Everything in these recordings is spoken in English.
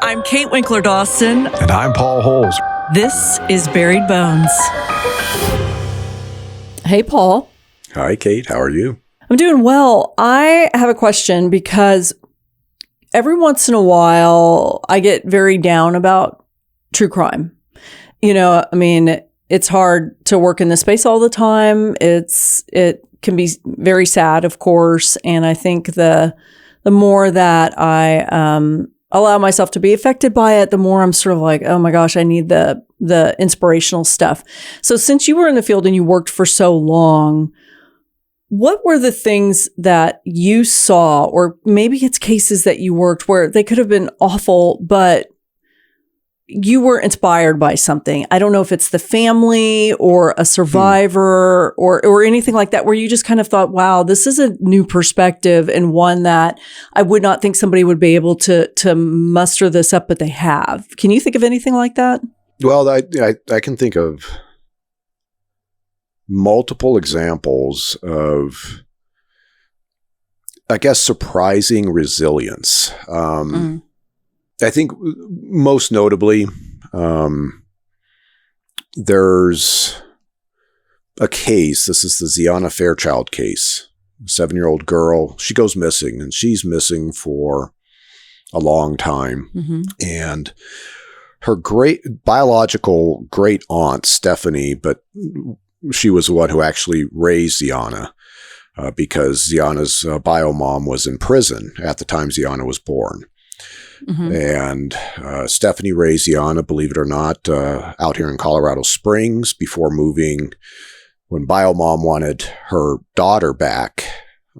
I'm Kate Winkler Dawson. And I'm Paul Holes. This is Buried Bones. Hey, Paul. Hi, Kate. How are you? I'm doing well. I have a question because every once in a while I get very down about true crime. You know, I mean, it's hard to work in this space all the time. It can be very sad, of course. And I think the more that I allow myself to be affected by it, the more I'm sort of like, oh my gosh, I need the inspirational stuff. So since you were in the field and you worked for so long, what were the things that you saw, or maybe it's cases that you worked where they could have been awful, but you were inspired by something? I don't know if it's the family or a survivor or anything like that, where you just kind of thought, wow, this is a new perspective and one that I would not think somebody would be able to muster this up, but they have. Can you think of anything like that? Well, I can think of multiple examples of, I guess, surprising resilience. I think most notably, there's a case. This is the Ziana Fairchild case. 7-year-old girl. She goes missing, and she's missing for a long time. Mm-hmm. And her biological great aunt, Stephanie, but she was the one who actually raised Ziana because Ziana's bio mom was in prison at the time Ziana was born. Mm-hmm. And Stephanie raised Ziana, believe it or not, out here in Colorado Springs before moving. When bio mom wanted her daughter back,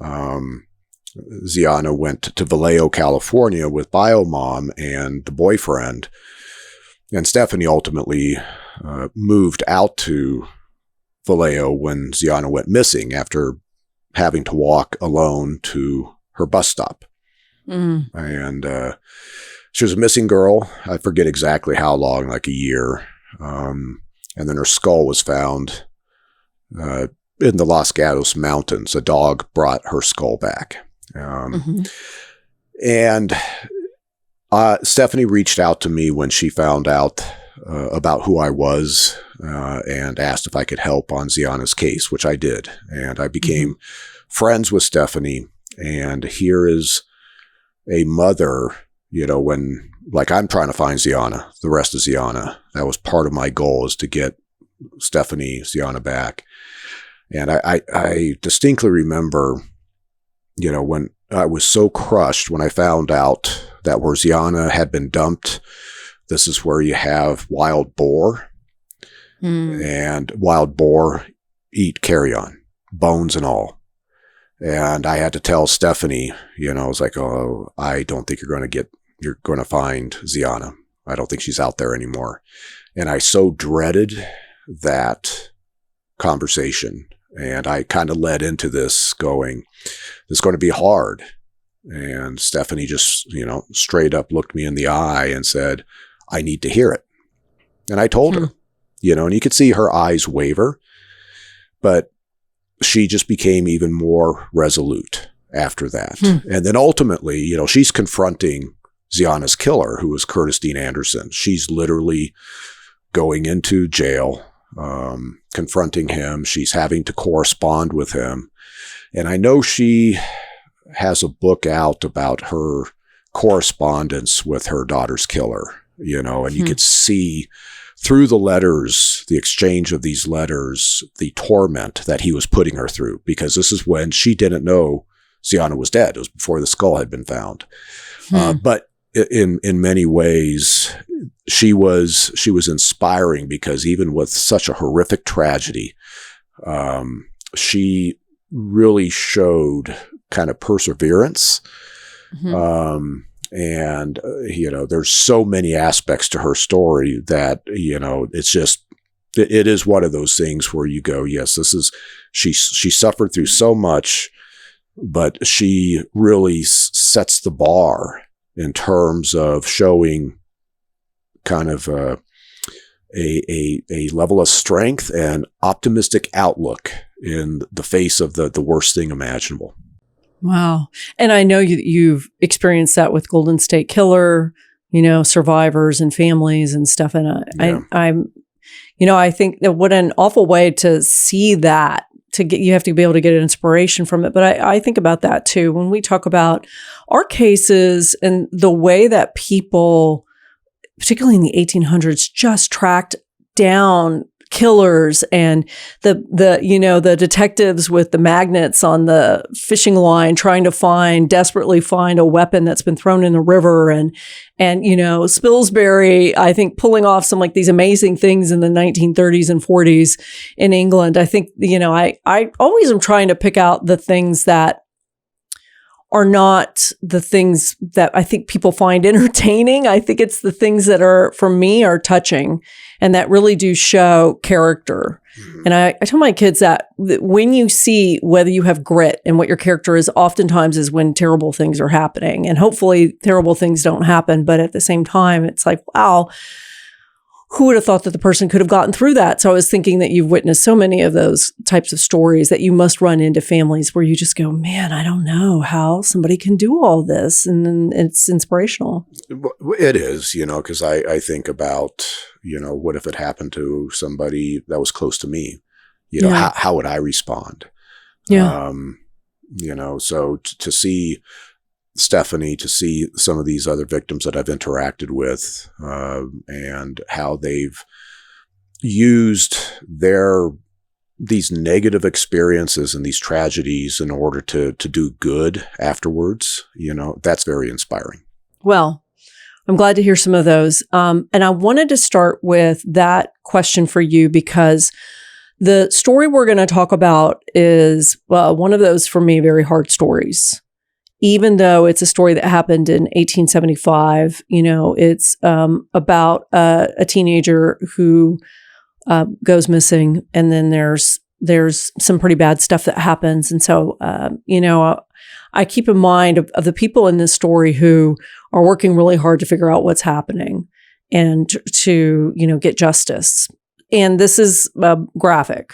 Ziana went to Vallejo, California with bio mom and the boyfriend. And Stephanie ultimately moved out to Vallejo when Ziana went missing after having to walk alone to her bus stop. Mm. And she was a missing girl. I forget exactly how long, like a year. And then her skull was found in the Los Gatos Mountains. A dog brought her skull back. And Stephanie reached out to me when she found out about who I was and asked if I could help on Ziana's case, which I did. And I became friends with Stephanie. And here is a mother, you know, when, like, I'm trying to find Ziana, the rest of Ziana. That was part of my goal, is to get Ziana back. And I distinctly remember, you know, when I was so crushed when I found out that where Ziana had been dumped, this is where you have wild boar. And wild boar eat carrion, bones and all. And I had to tell Stephanie, you know, I was like, oh, I don't think you're going to find Ziana. I don't think she's out there anymore. And I so dreaded that conversation. And I kind of led into this going, this is going to be hard. And Stephanie just, you know, straight up looked me in the eye and said, I need to hear it. And I told her, you know, and you could see her eyes waver, but she just became even more resolute after that. And then ultimately, you know, she's confronting Ziana's killer, who was Curtis Dean Anderson. She's literally going into jail, confronting him. She's having to correspond with him. And I know she has a book out about her correspondence with her daughter's killer, you know, and you could see through the letters, the exchange of these letters, the torment that he was putting her through, because this is when she didn't know Ziana was dead. It was before the skull had been found. But in many ways, she was inspiring, because even with such a horrific tragedy, she really showed kind of perseverance. And, you know, there's so many aspects to her story that, you know, it's just, it is one of those things where you go, yes, this is, she suffered through so much, but she really sets the bar in terms of showing kind of a level of strength and optimistic outlook in the face of the worst thing imaginable. Wow. And I know you've experienced that with Golden State Killer, survivors and families and stuff. And Yeah. I think that what an awful way to see that, you have to be able to get an inspiration from it. But I think about that too, when we talk about our cases and the way that people, particularly in the 1800s, just tracked down killers, and the detectives with the magnets on the fishing line trying to desperately find a weapon that's been thrown in the river, and Spilsbury, I think, pulling off some like these amazing things in the 1930s and 40s in England. I think, I always am trying to pick out the things that are not the things that I think people find entertaining. I think it's the things that are, for me, are touching and that really do show character. Mm-hmm. And I tell my kids that when you see whether you have grit and what your character is, oftentimes is when terrible things are happening. And hopefully terrible things don't happen. But at the same time, it's like, wow, who would have thought that the person could have gotten through that? So I was thinking that you've witnessed so many of those types of stories that you must run into families where you just go, man, I don't know how somebody can do all this. And then it's inspirational. It is, because I think about, what if it happened to somebody that was close to me? How would I respond? Yeah. So to see Stephanie, to see some of these other victims that I've interacted with, and how they've used these negative experiences and these tragedies in order to do good afterwards, that's very inspiring. Well, I'm glad to hear some of those. And I wanted to start with that question for you because the story we're going to talk about is one of those, for me, very hard stories. Even though it's a story that happened in 1875, it's about a teenager who goes missing, and then there's some pretty bad stuff that happens. And so, I keep in mind of the people in this story who are working really hard to figure out what's happening and to, get justice. And this is graphic.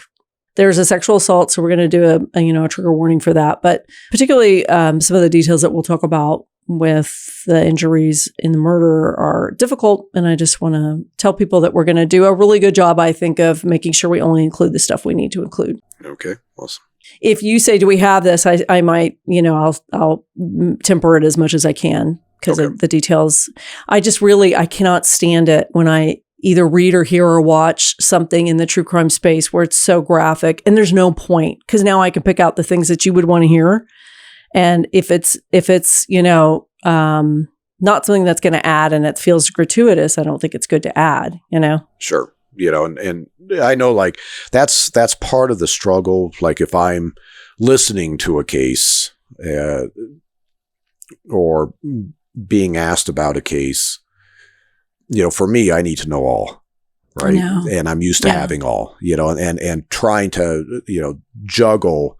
There's a sexual assault, so we're going to do a trigger warning for that. But particularly some of the details that we'll talk about with the injuries in the murder are difficult. And I just want to tell people that we're going to do a really good job, I think, of making sure we only include the stuff we need to include. Okay, awesome. If you say, do we have this? I might, I'll temper it as much as I can because of the details. I cannot stand it when I either read or hear or watch something in the true crime space where it's so graphic and there's no point, because now I can pick out the things that you would want to hear. And if it's not something that's going to add and it feels gratuitous, I don't think it's good to add, Sure. And I know like that's part of the struggle. Like if I'm listening to a case or being asked about a case, for me, I need to know all, right? And I'm used to having all, and trying to, juggle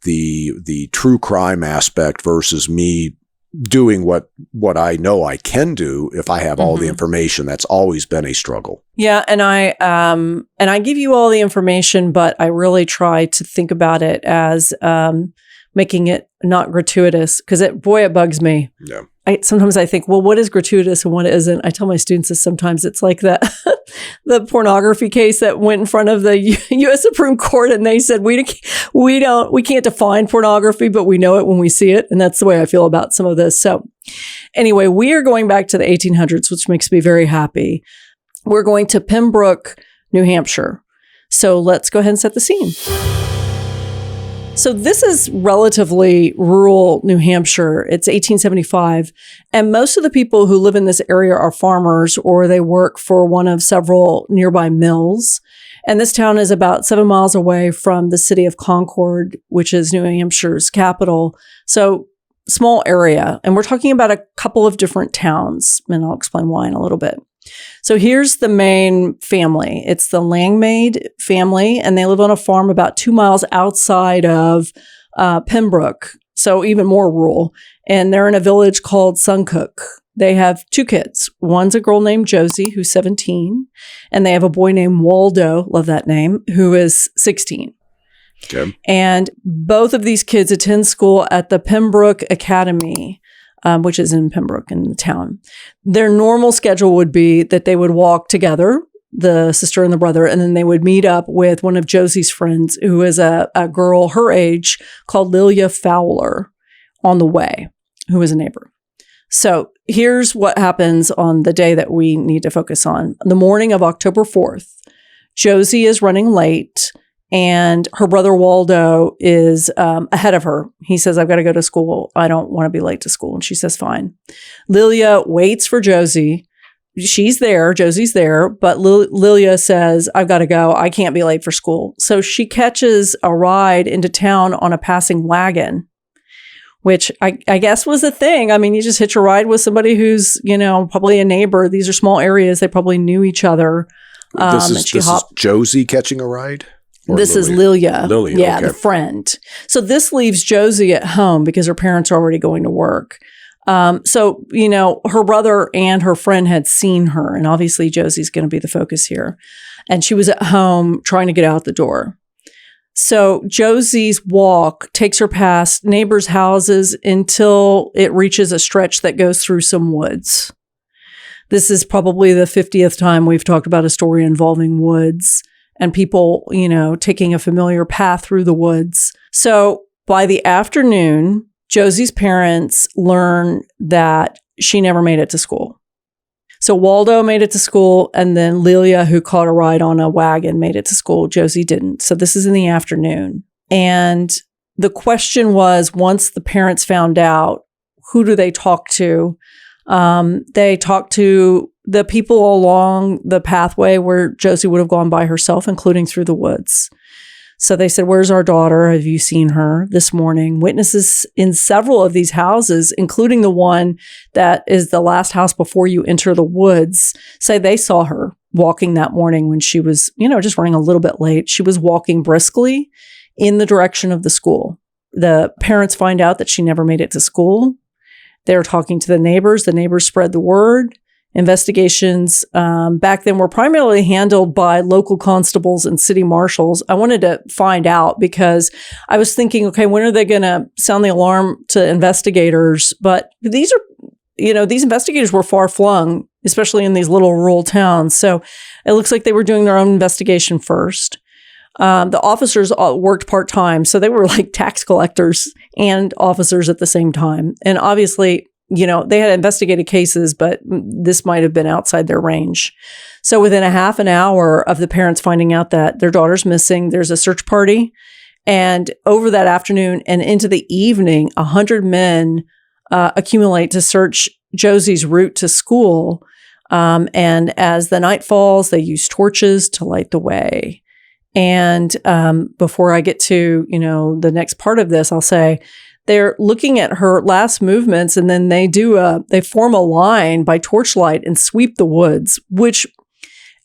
the true crime aspect versus me doing what I know I can do if I have all the information. That's always been a struggle. Yeah. And I give you all the information, but I really try to think about it as making it not gratuitous, because it bugs me. Yeah. Sometimes I think, well, what is gratuitous and what isn't? I tell my students this sometimes. It's like the pornography case that went in front of the U.S. Supreme Court, and they said we can't define pornography, but we know it when we see it, and that's the way I feel about some of this. So, anyway, we are going back to the 1800s, which makes me very happy. We're going to Pembroke, New Hampshire. So let's go ahead and set the scene. So this is relatively rural New Hampshire. It's 1875. And most of the people who live in this area are farmers, or they work for one of several nearby mills. And this town is about 7 miles away from the city of Concord, which is New Hampshire's capital. So small area. And we're talking about a couple of different towns, and I'll explain why in a little bit. So here's the main family. It's the Langmaid family, and they live on a farm about 2 miles outside of Pembroke, so even more rural. And they're in a village called Suncook. They have 2 kids. One's a girl named Josie, who's 17, and they have a boy named Waldo, love that name, who is 16. Okay. And both of these kids attend school at the Pembroke Academy. which is in Pembroke in the town. Their normal schedule would be that they would walk together, the sister and the brother, and then they would meet up with one of Josie's friends, who is a girl her age called Lilia Fowler, on the way, who was a neighbor. So here's what happens on the day that we need to focus on. The morning of October 4th, Josie is running late, and her brother Waldo is ahead of her. He says, I've got to go to school. I don't want to be late to school. And she says, fine. Lilia waits for Josie. She's there. Josie's there. But Lilia says, I've got to go. I can't be late for school. So she catches a ride into town on a passing wagon, which I guess was a thing. I mean, you just hitch a ride with somebody who's, probably a neighbor. These are small areas. They probably knew each other. This is Josie catching a ride? This is Lilia. Yeah, okay. The friend. So this leaves Josie at home because her parents are already going to work. So, her brother and her friend had seen her, and obviously Josie's going to be the focus here. And she was at home trying to get out the door. So Josie's walk takes her past neighbors' houses until it reaches a stretch that goes through some woods. This is probably the 50th time we've talked about a story involving woods and people, taking a familiar path through the woods. So by the afternoon, Josie's parents learn that she never made it to school. So Waldo made it to school, and then Lilia, who caught a ride on a wagon, made it to school. Josie didn't. So this is in the afternoon. And the question was, once the parents found out, who do they talk to? They talked to the people along the pathway where Josie would have gone by herself, including through the woods. So they said, where's our daughter? Have you seen her this morning? Witnesses in several of these houses, including the one that is the last house before you enter the woods, say they saw her walking that morning when she was, just running a little bit late. She was walking briskly in the direction of the school. The parents find out that she never made it to school. They're talking to the neighbors. The neighbors spread the word. Investigations back then were primarily handled by local constables and city marshals. I wanted to find out because I was thinking, okay, when are they going to sound the alarm to investigators? But these investigators were far flung, especially in these little rural towns. So it looks like they were doing their own investigation first. The officers worked part-time, so they were like tax collectors and officers at the same time. And obviously, they had investigated cases, but this might have been outside their range. So within a half an hour of the parents finding out that their daughter's missing, there's a search party. And over that afternoon and into the evening, 100 men accumulate to search Josie's route to school. And as the night falls, they use torches to light the way. And before I get to, the next part of this, I'll say they're looking at her last movements, and then they form a line by torchlight and sweep the woods, which,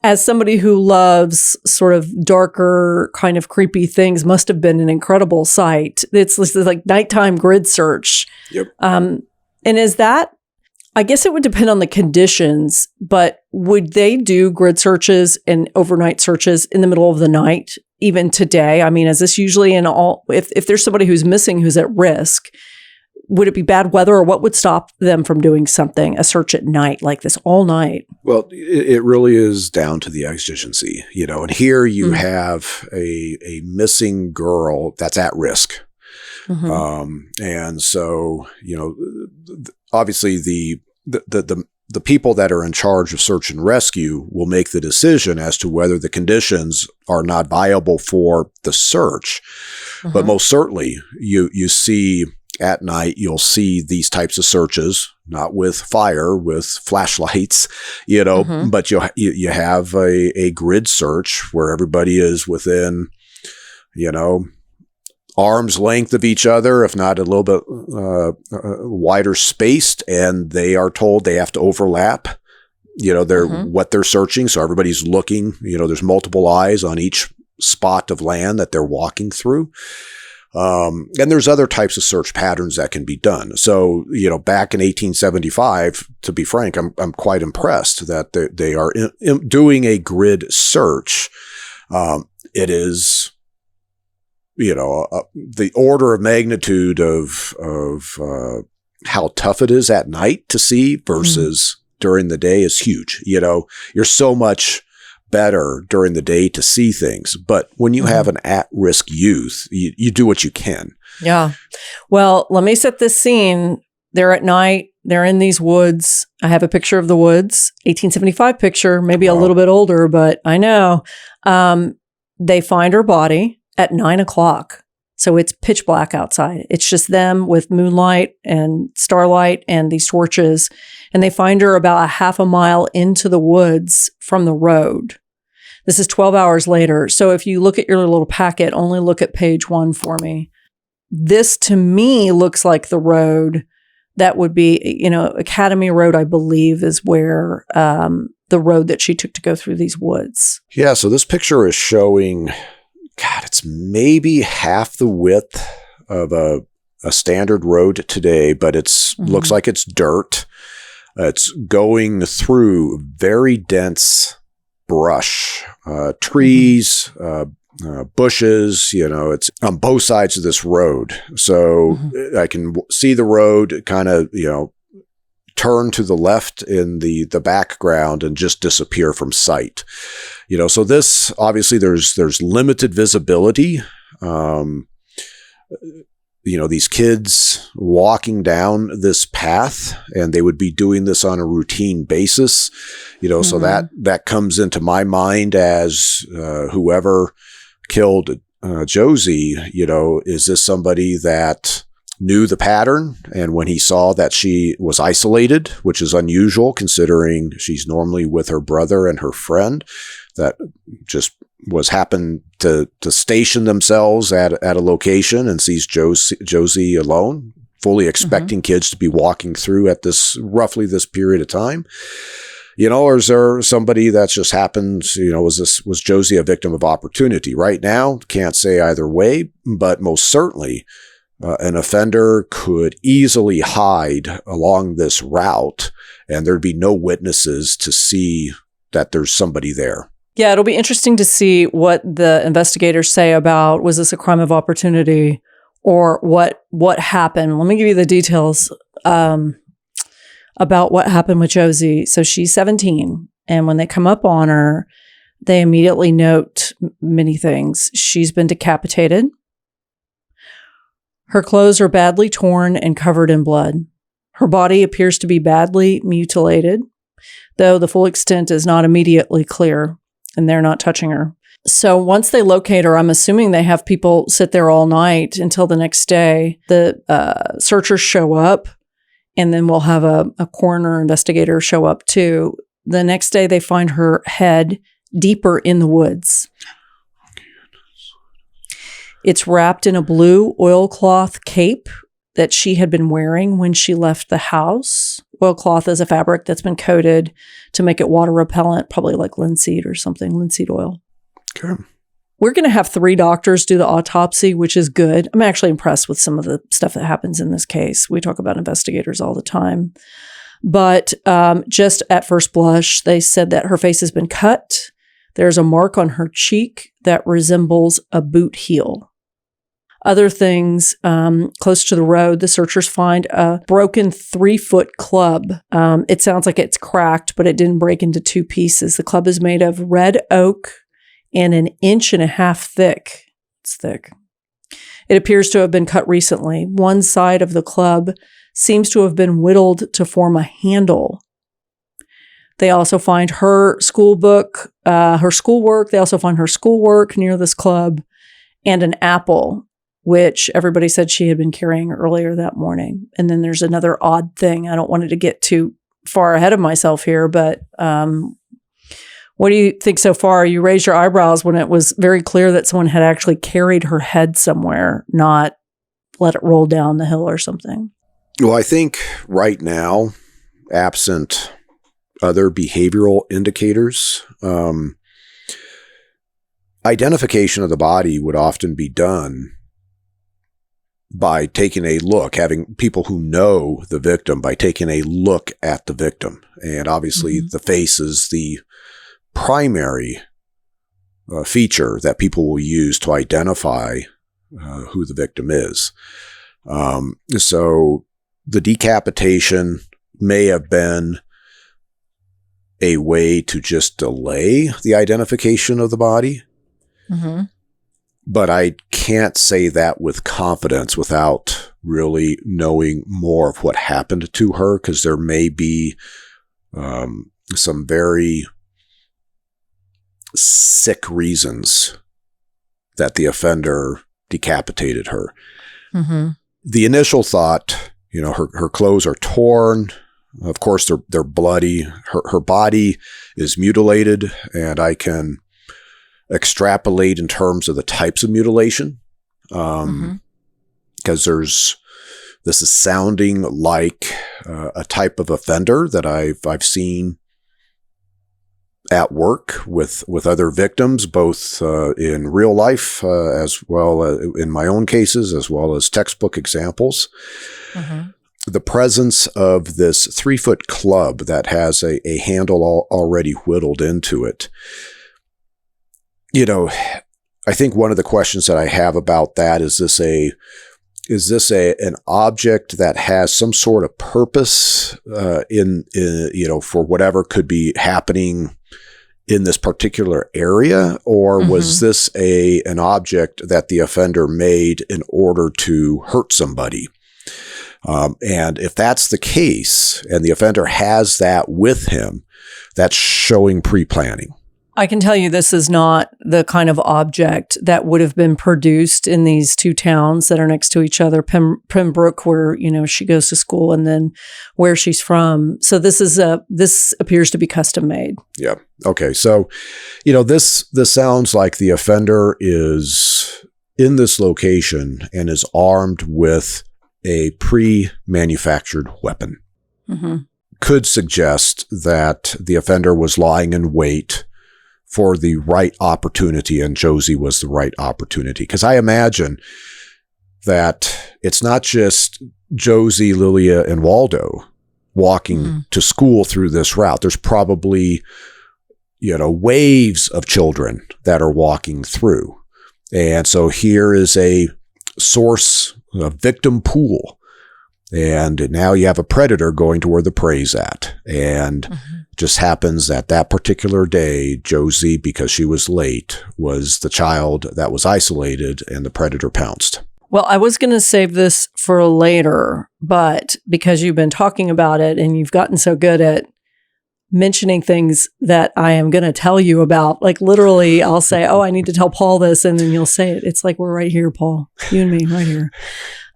as somebody who loves sort of darker, kind of creepy things, must have been an incredible sight. It's like nighttime grid search. Yep. And is that, I guess it would depend on the conditions, but would they do grid searches and overnight searches in the middle of the night, even today? I mean, is this usually if there's somebody who's missing who's at risk, would it be bad weather, or what would stop them from doing a search at night like this all night? Well, it really is down to the exigency, and here you have a missing girl that's at risk. Mm-hmm. And so, obviously the people that are in charge of search and rescue will make the decision as to whether the conditions are not viable for the search. Mm-hmm. But most certainly you see at night, you'll see these types of searches, not with fire, with flashlights, mm-hmm. but you have a grid search where everybody is within, arm's length of each other, if not a little bit wider spaced, and they are told they have to overlap, mm-hmm. what they're searching. So everybody's looking, there's multiple eyes on each spot of land that they're walking through. And there's other types of search patterns that can be done. So, back in 1875, to be frank, I'm quite impressed that they are doing a grid search. It is, the order of magnitude of how tough it is at night to see versus during the day is huge. You know, you're so much better during the day to see things. But when you have an at-risk youth, you do what you can. Yeah. Well, let me set this scene. They're at night. They're in these woods. I have a picture of the woods, 1875 picture, maybe a little bit older, but I know. They find her body at 9:00. So it's pitch black outside. It's just them with moonlight and starlight and these torches. And they find her about a half a mile into the woods from the road. This is 12 hours later. So if you look at your little packet, only look at page 1 for me. This to me looks like the road that would be, you know, Academy Road, I believe, is where the road that she took to go through these woods. Yeah. So this picture is showing, God, it's maybe half the width of a standard road today, but it's looks like it's dirt. It's going through very dense brush, trees, bushes, you know, it's on both sides of this road. So I can see the road kind of, you know, turn to the left in the background and just disappear from sight. You know, so this, obviously there's limited visibility. You know, these kids walking down this path, and they would be doing this on a routine basis, you know, so that comes into my mind as whoever killed Josie, you know, is this somebody that knew the pattern? And when he saw that she was isolated, which is unusual considering she's normally with her brother and her friend, that just happened to station themselves at a location and sees Josie alone, fully expecting kids to be walking through at roughly this period of time. You know, or is there somebody that's just happened, you know, was Josie a victim of opportunity? Right now, can't say either way, but most certainly an offender could easily hide along this route and there'd be no witnesses to see that there's somebody there. Yeah, it'll be interesting to see what the investigators say about, was this a crime of opportunity or what happened? Let me give you the details about what happened with Josie. So she's 17, and when they come up on her, they immediately note many things. She's been decapitated. Her clothes are badly torn and covered in blood. Her body appears to be badly mutilated, though the full extent is not immediately clear, and they're not touching her. So once they locate her, I'm assuming they have people sit there all night until the next day. The searchers show up, and then we'll have a coroner investigator show up too. The next day, they find her head deeper in the woods. It's wrapped in a blue oilcloth cape that she had been wearing when she left the house. Oilcloth is a fabric that's been coated to make it water repellent, probably like linseed or something, linseed oil. Okay. We're going to have 3 doctors do the autopsy, which is good. I'm actually impressed with some of the stuff that happens in this case. We talk about investigators all the time. But just at first blush, they said that her face has been cut. There's a mark on her cheek that resembles a boot heel. Other things, close to the road, the searchers find a broken 3-foot club. It sounds like it's cracked, but it didn't break into 2 pieces. The club is made of red oak and 1.5 inches thick. It's thick. It appears to have been cut recently. One side of the club seems to have been whittled to form a handle. They also find her schoolwork. They also find her schoolwork near this club and an apple, which everybody said she had been carrying earlier that morning. And then there's another odd thing. I don't want it to get too far ahead of myself here, but what do you think so far? You raised your eyebrows when it was very clear that someone had actually carried her head somewhere, not let it roll down the hill or something. Well, I think right now, absent other behavioral indicators, identification of the body would often be done by taking a look, having people who know the victim, by taking a look at the victim. And obviously the face is the primary feature that people will use to identify who the victim is. So the decapitation may have been a way to just delay the identification of the body. Mm-hmm. But I can't say that with confidence without really knowing more of what happened to her, because there may be some very sick reasons that the offender decapitated her. Mm-hmm. The initial thought, her clothes are torn. Of course, they're bloody. Her body is mutilated, and I can extrapolate in terms of the types of mutilation. Because this is sounding like a type of offender that I've seen at work with other victims, both in real life as well in my own cases, as well as textbook examples. Mm-hmm. The presence of this 3-foot club that has a handle already whittled into it. I think one of the questions that I have about that is this an object that has some sort of purpose in for whatever could be happening in this particular area, or was this an object that the offender made in order to hurt somebody? And if that's the case, and the offender has that with him, that's showing pre-planning. I can tell you this is not the kind of object that would have been produced in these two towns that are next to each other, Pembroke, where, she goes to school, and then where she's from. So this appears to be custom made. Yeah. Okay. So, this sounds like the offender is in this location and is armed with a pre-manufactured weapon. Mm-hmm. Could suggest that the offender was lying in wait for the right opportunity, and Josie was the right opportunity. Because I imagine that it's not just Josie, Lilia, and Waldo walking to school through this route. There's probably, waves of children that are walking through. And so here is a source, a victim pool. And now you have a predator going to where the prey's at. And just happens that particular day, Josie, because she was late, was the child that was isolated, and the predator pounced. Well, I was going to save this for later, but because you've been talking about it and you've gotten so good at mentioning things that I am going to tell you about, like literally I'll say, oh, I need to tell Paul this, and then you'll say it. It's like, we're right here, Paul, you and me right here.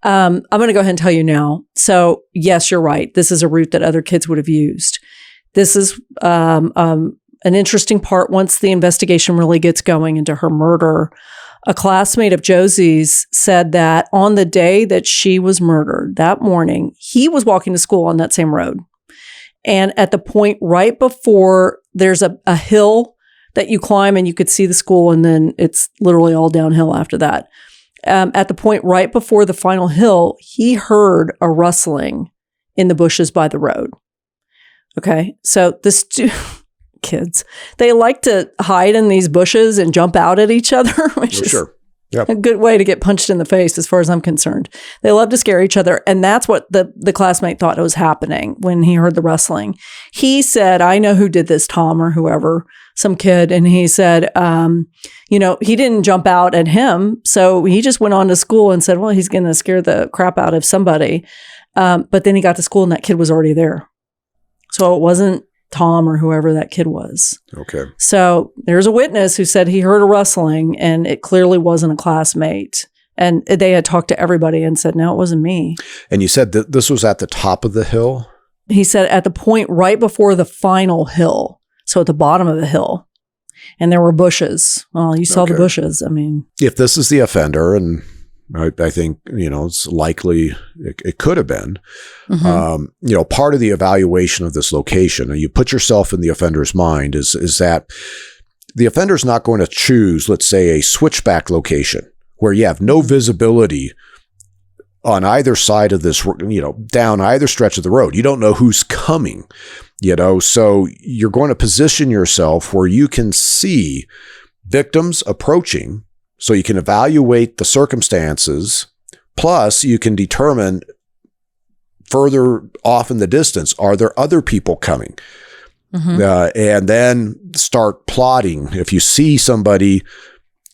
I'm going to go ahead and tell you now. So yes, you're right. This is a route that other kids would have used. This is an interesting part once the investigation really gets going into her murder. A classmate of Josie's said that on the day that she was murdered, that morning, he was walking to school on that same road. And at the point right before, there's a hill that you climb and you could see the school, and then it's literally all downhill after that. At the point right before the final hill, he heard a rustling in the bushes by the road. Okay, so kids, they like to hide in these bushes and jump out at each other, which is a good way to get punched in the face as far as I'm concerned. They love to scare each other, and that's what the classmate thought was happening when he heard the rustling. He said, I know who did this, Tom or whoever, some kid, and he said, he didn't jump out at him, so he just went on to school and said, well, he's going to scare the crap out of somebody. But then he got to school and that kid was already there. So it wasn't Tom or whoever that kid was. Okay. So there's a witness who said he heard a rustling, and it clearly wasn't a classmate. And they had talked to everybody and said, no, it wasn't me. And you said that this was at the top of the hill? He said at the point right before the final hill. So at the bottom of the hill. And there were bushes. Well, you saw the bushes. I mean, if this is the offender, and I think, it's likely it could have been, part of the evaluation of this location, and you put yourself in the offender's mind, is that the offender's not going to choose, let's say, a switchback location where you have no visibility on either side of this, down either stretch of the road. You don't know who's coming, so you're going to position yourself where you can see victims approaching, so you can evaluate the circumstances, plus you can determine further off in the distance, are there other people coming? And then start plotting. If you see somebody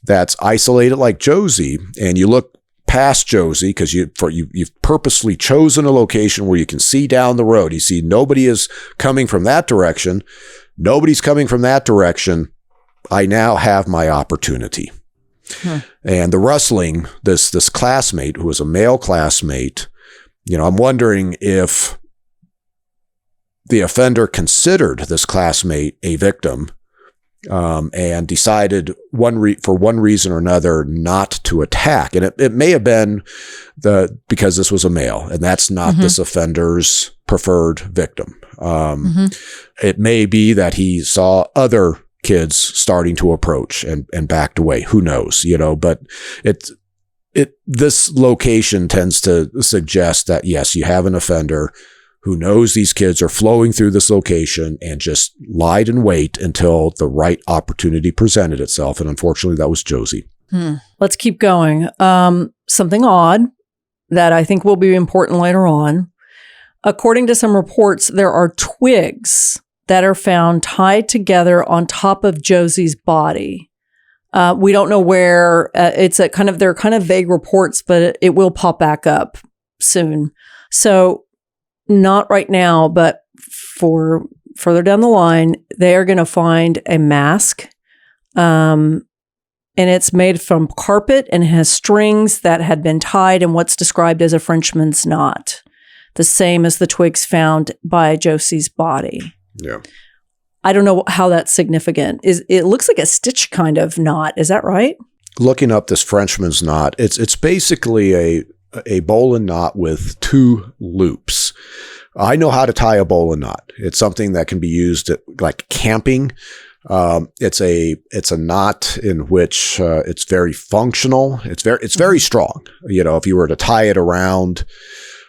that's isolated like Josie, and you look past Josie, because you've purposely chosen a location where you can see down the road. You see nobody is coming from that direction. Nobody's coming from that direction. I now have my opportunity. And the rustling, this classmate who was a male classmate, I'm wondering if the offender considered this classmate a victim, and decided for one reason or another not to attack. And it may have been because this was a male, and that's not this offender's preferred victim. It may be that he saw other kids starting to approach and backed away. Who knows? But this location tends to suggest that, yes, you have an offender who knows these kids are flowing through this location and just lied in wait until the right opportunity presented itself. And unfortunately, that was Josie. Let's keep going. Something odd that I think will be important later on. According to some reports, there are twigs that are found tied together on top of Josie's body. We don't know where. They're kind of vague reports, but it will pop back up soon. So not right now, but for further down the line, they are going to find a mask. And it's made from carpet and has strings that had been tied in what's described as a Frenchman's knot, the same as the twigs found by Josie's body. Yeah. I don't know how that's significant. It looks like a stitch kind of knot. Is that right? Looking up this Frenchman's knot, it's basically a bowline knot with two loops. I know how to tie a bowline knot. It's something that can be used like camping. It's a knot in which it's very functional. It's very strong. If you were to tie it around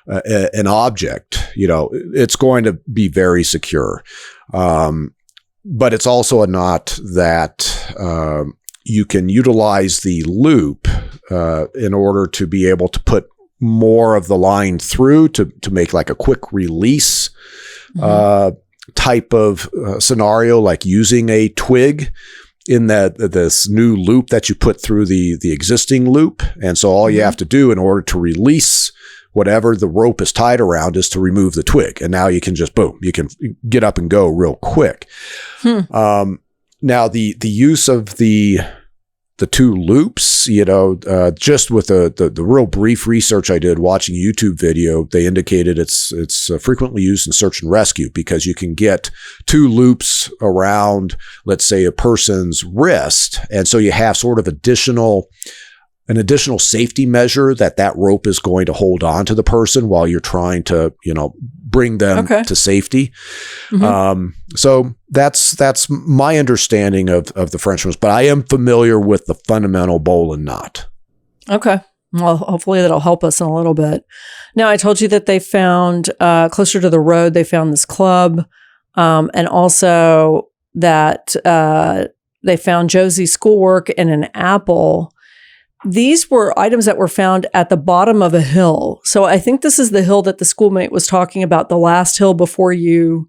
an object, it's going to be very secure. But it's also a knot that you can utilize the loop in order to be able to put more of the line through to make like a quick release type of scenario, like using a twig in this new loop that you put through the existing loop. And so all you have to do in order to release whatever the rope is tied around is to remove the twig. And now you can just, boom, you can get up and go real quick. Now the use of the two loops, just with the real brief research I did watching a YouTube video, they indicated it's frequently used in search and rescue because you can get two loops around, let's say, a person's wrist. And so you have sort of an additional safety measure that rope is going to hold on to the person while you're trying to, bring them to safety. So that's my understanding of the Frenchman's, but I am familiar with the fundamental bowline knot. Okay. Well, hopefully that'll help us in a little bit. Now, I told you that they found, closer to the road, they found this club, and also that they found Josie's schoolwork and an apple. These were items that were found at the bottom of a hill. So I think this is the hill that the schoolmate was talking about, the last hill before you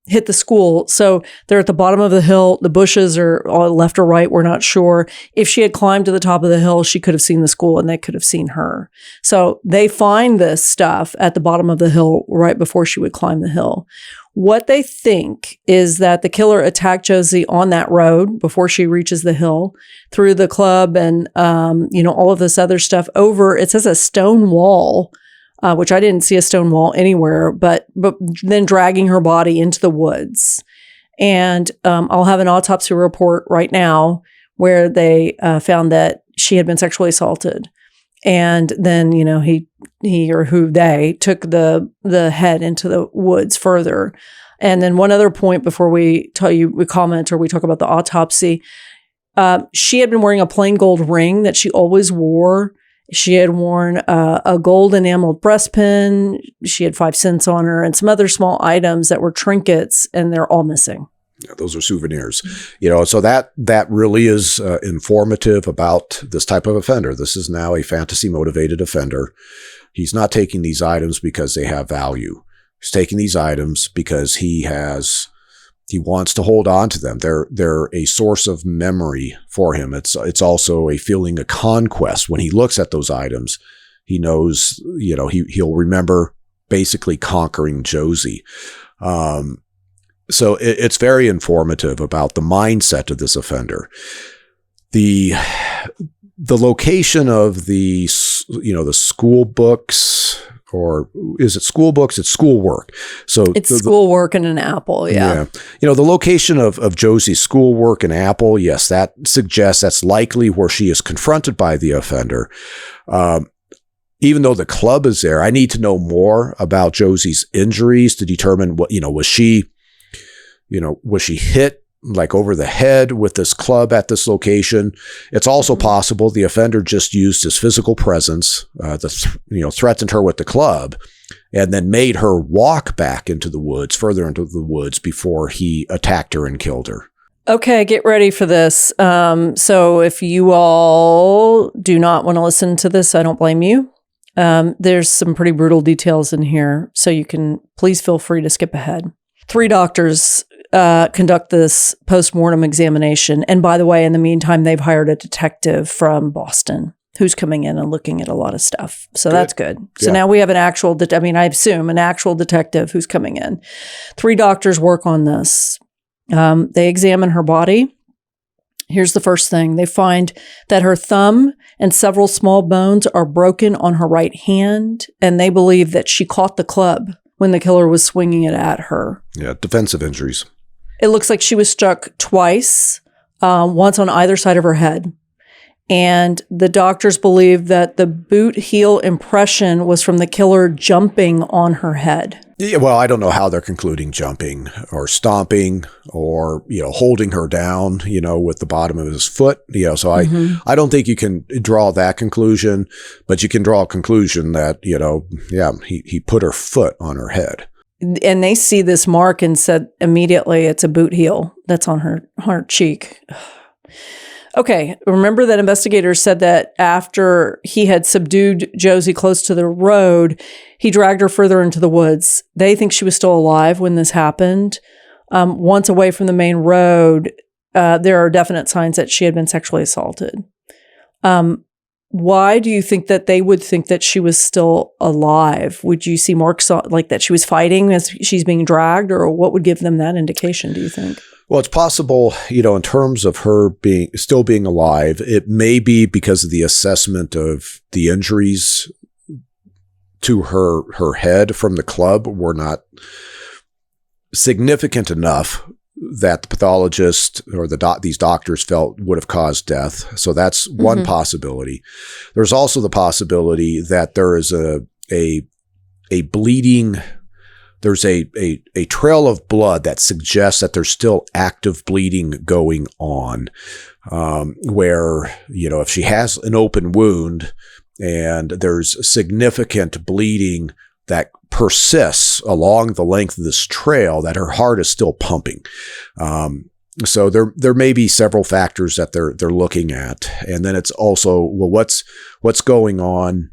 hit the school. So they're at the bottom of the hill. The bushes are left or right. We're not sure. If she had climbed to the top of the hill, she could have seen the school and they could have seen her. So they find this stuff at the bottom of the hill right before she would climb the hill. What they think is that the killer attacked Josie on that road before she reaches the hill, through the club and, all of this other stuff over, it says a stone wall, which I didn't see a stone wall anywhere, but then dragging her body into the woods. And I'll have an autopsy report right now where they found that she had been sexually assaulted. And then, he or who they took the head into the woods further. And then one other point before we comment or we talk about the autopsy, she had been wearing a plain gold ring that she always wore. She had worn a gold enameled breastpin. She had 5 cents on her and some other small items that were trinkets, and they're all missing. Yeah, those are souvenirs, so that really is informative about this type of offender. This is now a fantasy motivated offender. He's not taking these items because they have value. He's taking these items because he wants to hold on to them. They're a source of memory for him. It's also a feeling of conquest. When he looks at those items, he knows, he'll remember basically conquering Josie. So it's very informative about the mindset of this offender. The location of the school books, or is it school books? It's schoolwork. So it's schoolwork in an apple. Yeah. The location of Josie's schoolwork in Apple. Yes. That suggests that's likely where she is confronted by the offender. Even though the club is there, I need to know more about Josie's injuries to determine what, was she hit like over the head with this club at this location? It's also possible the offender just used his physical presence, threatened her with the club, and then made her walk back further into the woods before he attacked her and killed her. Okay, get ready for this. So if you all do not want to listen to this, I don't blame you. There's some pretty brutal details in here, so you can please feel free to skip ahead. 3 doctors conduct this post-mortem examination. And by the way, in the meantime, they've hired a detective from Boston who's coming in and looking at a lot of stuff. So that's good. So now we have I assume an actual detective who's coming in. 3 doctors work on this. They examine her body. Here's the first thing. They find that her thumb and several small bones are broken on her right hand, and they believe that she caught the club when the killer was swinging it at her. Yeah, defensive injuries. It looks like she was struck twice, once on either side of her head. And the doctors believe that the boot heel impression was from the killer jumping on her head. Yeah, well, I don't know how they're concluding jumping or stomping or, holding her down, with the bottom of his foot. So I don't think you can draw that conclusion, but you can draw a conclusion that, he put her foot on her head. And they see this mark and said immediately it's a boot heel that's on her cheek. Okay, remember that investigators said that after he had subdued Josie close to the road, he dragged her further into the woods. They think she was still alive when this happened. Once away from the main road, there are definite signs that she had been sexually assaulted. Why do you think that they would think that she was still alive? Would you see marks like that she was fighting as she's being dragged, or what would give them that indication, do you think? Well, it's possible, in terms of her still being alive, it may be because of the assessment of the injuries to her head from the club were not significant enough that the pathologist or these doctors felt would have caused death. So that's one possibility. There's also the possibility that there is a bleeding. There's a trail of blood that suggests that there's still active bleeding going on, where, if she has an open wound and there's significant bleeding that persists along the length of this trail, that her heart is still pumping. So there may be several factors that they're looking at. And then it's also, well, what's going on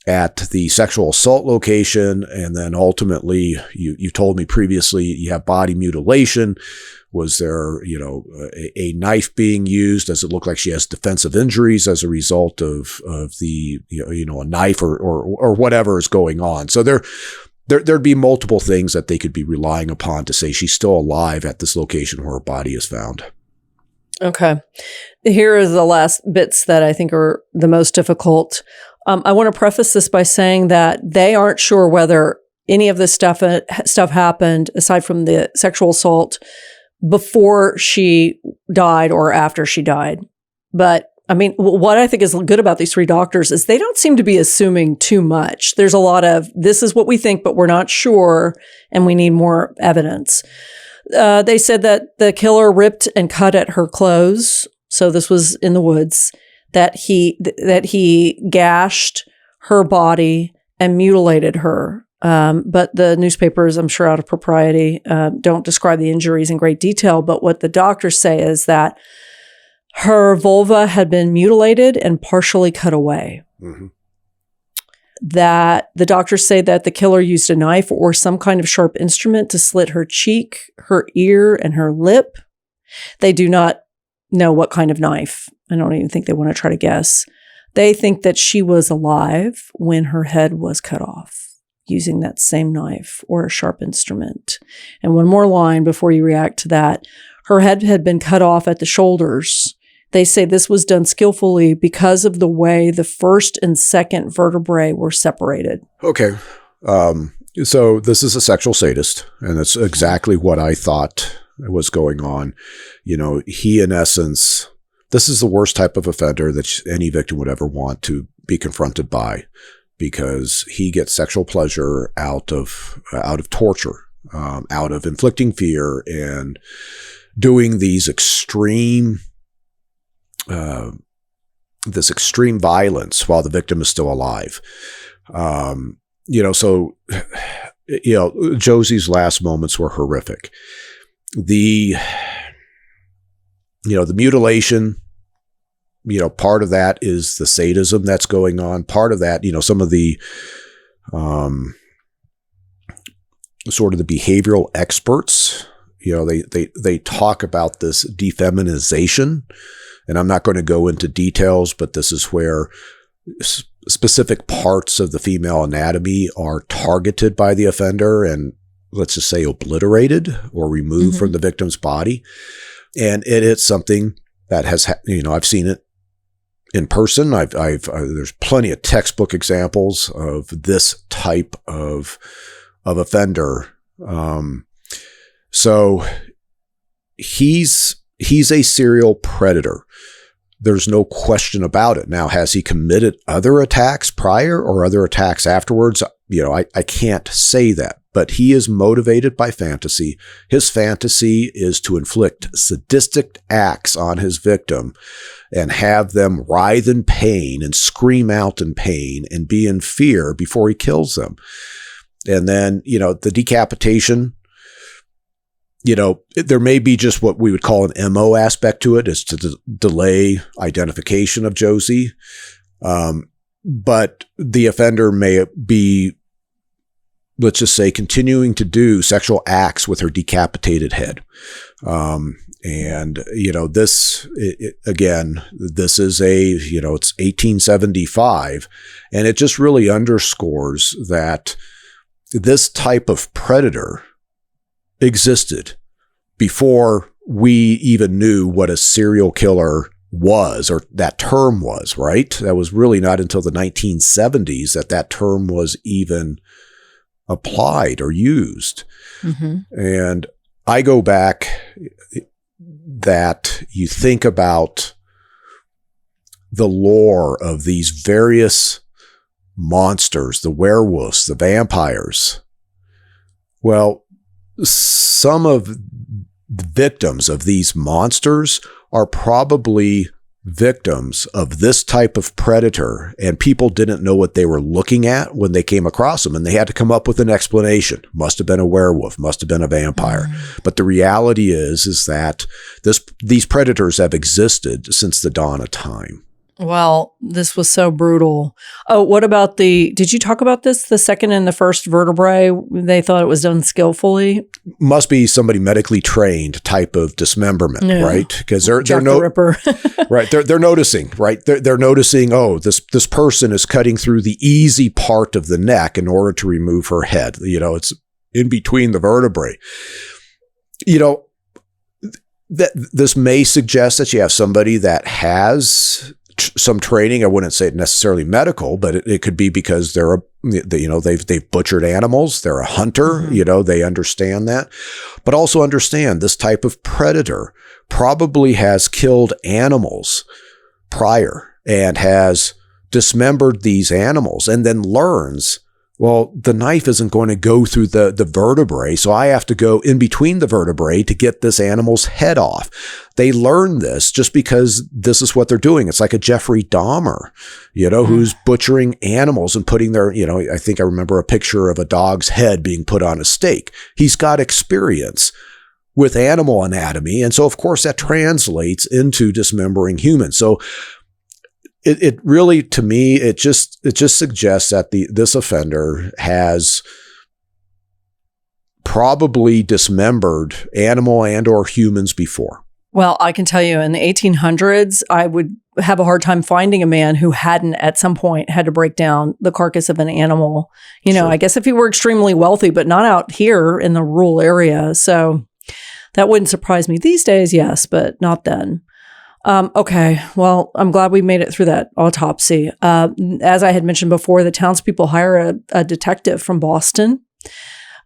at the sexual assault location. And then ultimately, you told me previously you have body mutilation. Was there, a knife being used? Does it look like she has defensive injuries as a result of the, a knife or whatever is going on? So there'd be multiple things that they could be relying upon to say she's still alive at this location where her body is found. Okay. Here are the last bits that I think are the most difficult. I want to preface this by saying that they aren't sure whether any of this stuff happened, aside from the sexual assault, before she died or after she died. But I mean, what I think is good about these 3 doctors is they don't seem to be assuming too much. There's a lot of, this is what we think, but we're not sure, and we need more evidence. They said that the killer ripped and cut at her clothes. So this was in the woods. That he gashed her body and mutilated her. But the newspapers, I'm sure out of propriety, don't describe the injuries in great detail. But what the doctors say is that her vulva had been mutilated and partially cut away. Mm-hmm. that the doctors say that the killer used a knife or some kind of sharp instrument to slit her cheek, her ear, and her lip. They do not know what kind of knife. I don't even think they want to try to guess. They think that she was alive when her head was cut off using that same knife or a sharp instrument. And one more line before you react to that. Her head had been cut off at the shoulders. They say this was done skillfully because of the way the first and second vertebrae were separated. Okay. So this is a sexual sadist, and that's exactly what I thought was going on. He, in essence, this is the worst type of offender that any victim would ever want to be confronted by, because he gets sexual pleasure out of torture, out of inflicting fear and doing these extreme violence while the victim is still alive. Josie's last moments were horrific. The mutilation, part of that is the sadism that's going on. Part of that, some of the sort of the behavioral experts, they talk about this defeminization, and I'm not going to go into details, but this is where specific parts of the female anatomy are targeted by the offender and, let's just say, obliterated or removed from the victim's body. And it's something that has, I've seen it in person. There's plenty of textbook examples of this type of offender. So he's a serial predator. There's no question about it. Now, has he committed other attacks prior or other attacks afterwards? I can't say that, but he is motivated by fantasy. His fantasy is to inflict sadistic acts on his victim and have them writhe in pain and scream out in pain and be in fear before he kills them. And then, the decapitation, there may be just what we would call an MO aspect to it, is to delay identification of Josie. But the offender may be, let's just say, continuing to do sexual acts with her decapitated head. This is it's 1875, and it just really underscores that this type of predator existed before we even knew what a serial killer was, or that term was, right? That was really not until the 1970s that term was even applied or used. And I go back that you think about the lore of these various monsters, the werewolves, the vampires. Well, some of the victims of these monsters are probably victims of this type of predator, and people didn't know what they were looking at when they came across them, and they had to come up with an explanation. Must have been a werewolf, must have been a vampire. But the reality is that these predators have existed since the dawn of time. Well, this was so brutal. Oh, what about did you talk about this? The second and the first vertebrae, they thought it was done skillfully. Must be somebody medically trained type of dismemberment, right? Because they're right. They're noticing, right? They're noticing, oh, this person is cutting through the easy part of the neck in order to remove her head. It's in between the vertebrae. That this may suggest that you have somebody that has some training. I wouldn't say necessarily medical, but it could be because they've butchered animals. They're a hunter, they understand that, but also understand this type of predator probably has killed animals prior and has dismembered these animals, and then learns, well, the knife isn't going to go through the vertebrae, so I have to go in between the vertebrae to get this animal's head off. They learn this just because this is what they're doing. It's like a Jeffrey Dahmer, who's butchering animals and putting their, I think I remember a picture of a dog's head being put on a stake. He's got experience with animal anatomy, and so of course that translates into dismembering humans. So it really, to me, it just suggests that this offender has probably dismembered animal and or humans before. Well, I can tell you in the 1800s, I would have a hard time finding a man who hadn't at some point had to break down the carcass of an animal. You know, Sure. I guess if he were extremely wealthy, but not out here in the rural area. So that wouldn't surprise me these days, yes, but not then. Okay, well, I'm glad we made it through that autopsy. As I had mentioned before, the townspeople hire a detective from Boston.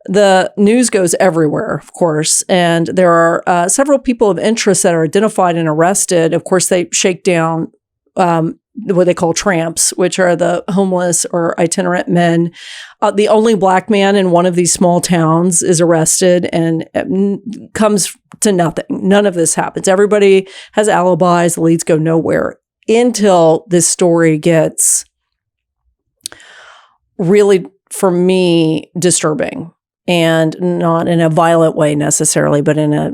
The news goes everywhere, of course, and there are several people of interest that are identified and arrested. Of course, they shake down what they call tramps, which are the homeless or itinerant men. The only black man in one of these small towns is arrested and comes to nothing. None of this happens. Everybody has alibis. The leads go nowhere until this story gets really, for me, disturbing. And not in a violent way necessarily, but in a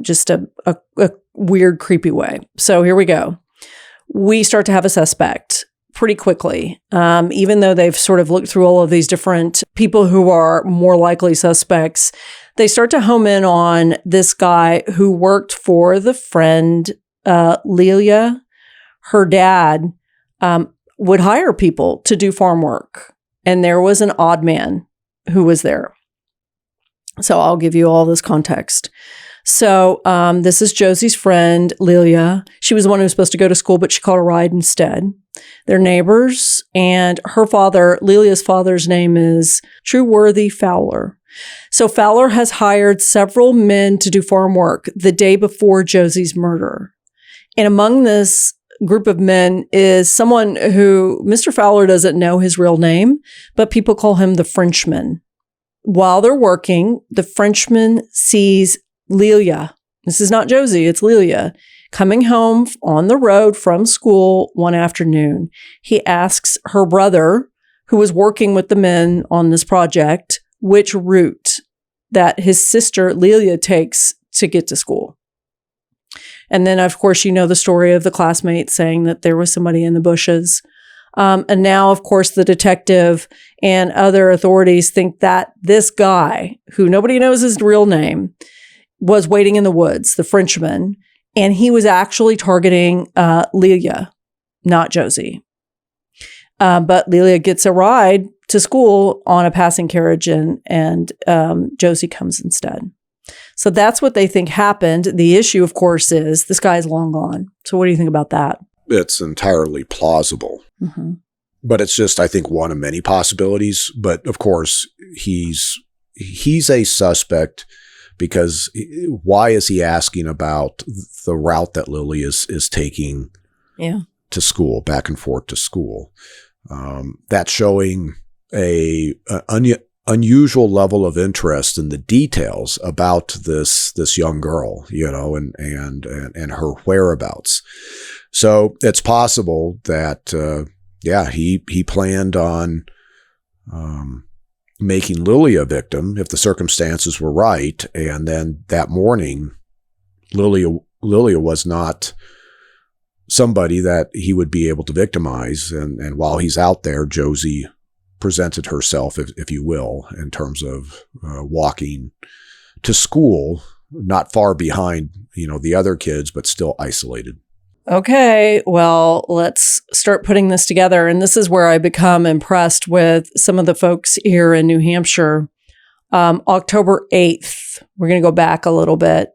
weird, creepy way. So here we go. We start to have a suspect pretty quickly, even though they've sort of looked through all of these different people who are more likely suspects. They start to home in on this guy who worked for the friend, Lelia. Her dad would hire people to do farm work. And there was an odd man who was there. So I'll give you all this context. So this is Josie's friend, Lelia. She was the one who was supposed to go to school, but she caught a ride instead. They're neighbors, and her father, Lelia's father's name is Trueworthy Fowler. So Fowler has hired several men to do farm work the day before Josie's murder. And among this group of men is someone who Mr. Fowler doesn't know his real name, but people call him the Frenchman. While they're working, the Frenchman sees Lelia. This is not Josie, it's Lelia, coming home on the road from school one afternoon. He asks her brother, who was working with the men on this project, which route that his sister Lelia takes to get to school. And then, of course, you know the story of the classmate saying that there was somebody in the bushes. And now, of course, the detective and other authorities think that this guy, who nobody knows his real name, was waiting in the woods, the Frenchman, and he was actually targeting Lelia, not Josie. But Lelia gets a ride to school on a passing carriage, and Josie comes instead. So that's what they think happened. The issue, of course, is this guy's long gone. So what do you think about that? It's entirely plausible. Mm-hmm. But it's just, I think, one of many possibilities. But of course, he's a suspect because why is he asking about the route that Lily is taking to school, back and forth to school? That's showing a unusual level of interest in the details about this young girl, you know, and her whereabouts. So it's possible that, he planned on making Lily a victim if the circumstances were right. And then that morning, Lilia was not somebody that he would be able to victimize. And while he's out there, Josie presented herself, if you will, in terms of walking to school, not far behind, the other kids, but still isolated. Okay, well, let's start putting this together. And this is where I become impressed with some of the folks here in New Hampshire. October 8th, we're going to go back a little bit.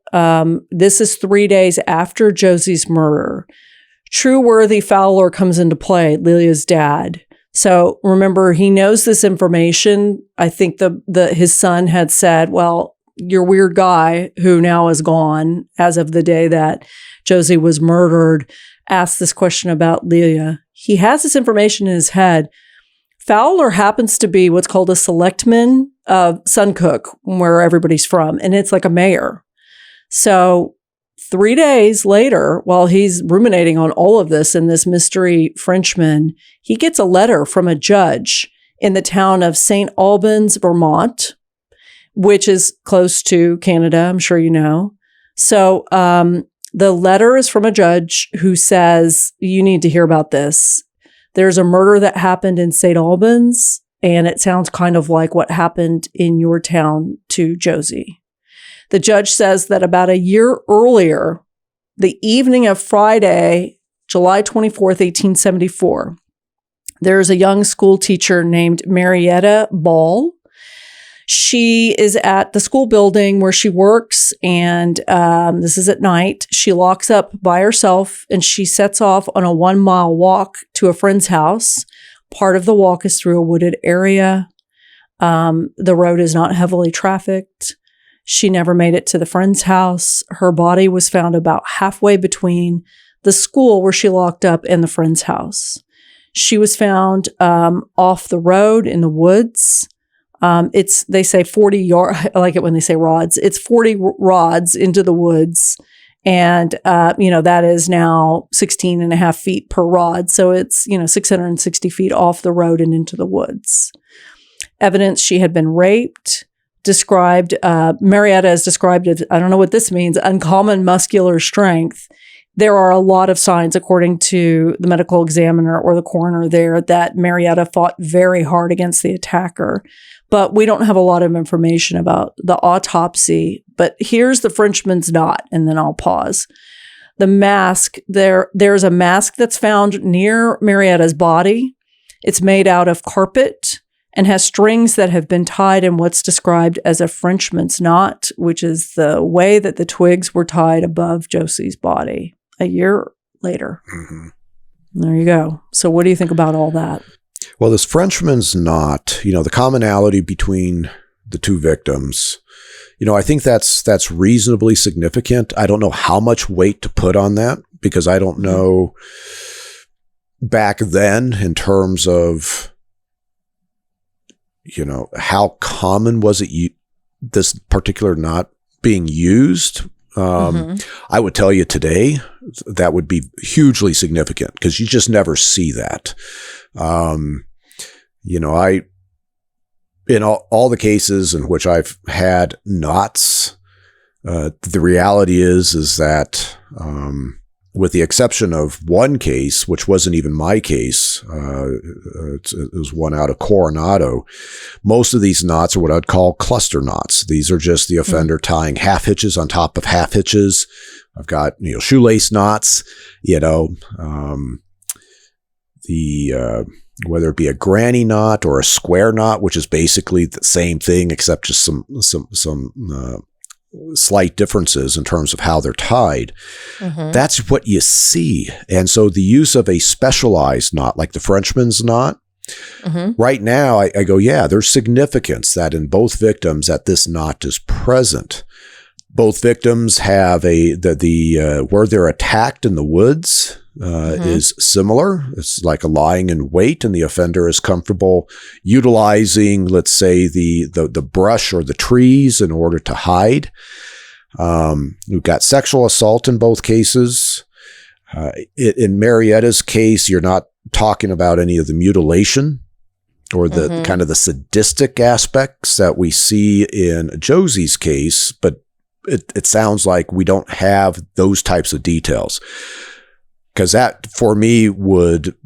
This is 3 days after Josie's murder. Trueworthy Fowler comes into play, Lilia's dad. So remember, he knows this information. I think his son had said, well, your weird guy, who now is gone as of the day that Josie was murdered, asked this question about Lelia. He has this information in his head. Fowler happens to be what's called a selectman of Suncook, where everybody's from, and it's like a mayor. So 3 days later, while he's ruminating on all of this and this mystery Frenchman, he gets a letter from a judge in the town of St. Albans, Vermont, which is close to Canada, I'm sure you know. So the letter is from a judge who says, you need to hear about this. There's a murder that happened in St. Albans, and it sounds kind of like what happened in your town to Josie. The judge says that about a year earlier, the evening of Friday, July 24th, 1874, there's a young school teacher named Marietta Ball. She is at the school building where she works, and this is at night. She locks up by herself, and she sets off on a 1-mile walk to a friend's house. Part of the walk is through a wooded area. The road is not heavily trafficked. She never made it to the friend's house. Her body was found about halfway between the school where she locked up and the friend's house. She was found off the road in the woods. They say 40 yards. I like it when they say rods. It's 40 rods into the woods. And, that is now 16 and a half feet per rod. So it's, 660 feet off the road and into the woods. Evidence she had been raped. Marietta is described as, I don't know what this means, uncommon muscular strength. There are a lot of signs, according to the medical examiner or the coroner there, that Marietta fought very hard against the attacker. But we don't have a lot of information about the autopsy. But here's the Frenchman's knot, and then I'll pause. The mask, there's a mask that's found near Marietta's body. It's made out of carpet and has strings that have been tied in what's described as a Frenchman's knot, which is the way that the twigs were tied above Josie's body a year later. Mm-hmm. There you go. So what do you think about all that? Well, this Frenchman's knot, the commonality between the two victims, I think that's reasonably significant. I don't know how much weight to put on that because I don't know back then in terms of, how common was it this particular knot being used? I would tell you today that would be hugely significant because you just never see that. In all the cases in which I've had knots, the reality is that, with the exception of one case, which wasn't even my case, it was one out of Coronado. Most of these knots are what I'd call cluster knots. These are just the offender tying half hitches on top of half hitches. I've got, shoelace knots, whether it be a granny knot or a square knot, which is basically the same thing, except just some slight differences in terms of how they're tied. Mm-hmm. That's what you see. And so the use of a specialized knot, like the Frenchman's knot, right now I go, yeah, there's significance that in both victims that this knot is present. Both victims have where they're attacked in the woods is similar. It's like a lying in wait, and the offender is comfortable utilizing, let's say, the brush or the trees in order to hide. We've got sexual assault in both cases. In Marietta's case, you're not talking about any of the mutilation or the kind of the sadistic aspects that we see in Josie's case, but it sounds like we don't have those types of details. Because that, for me, would,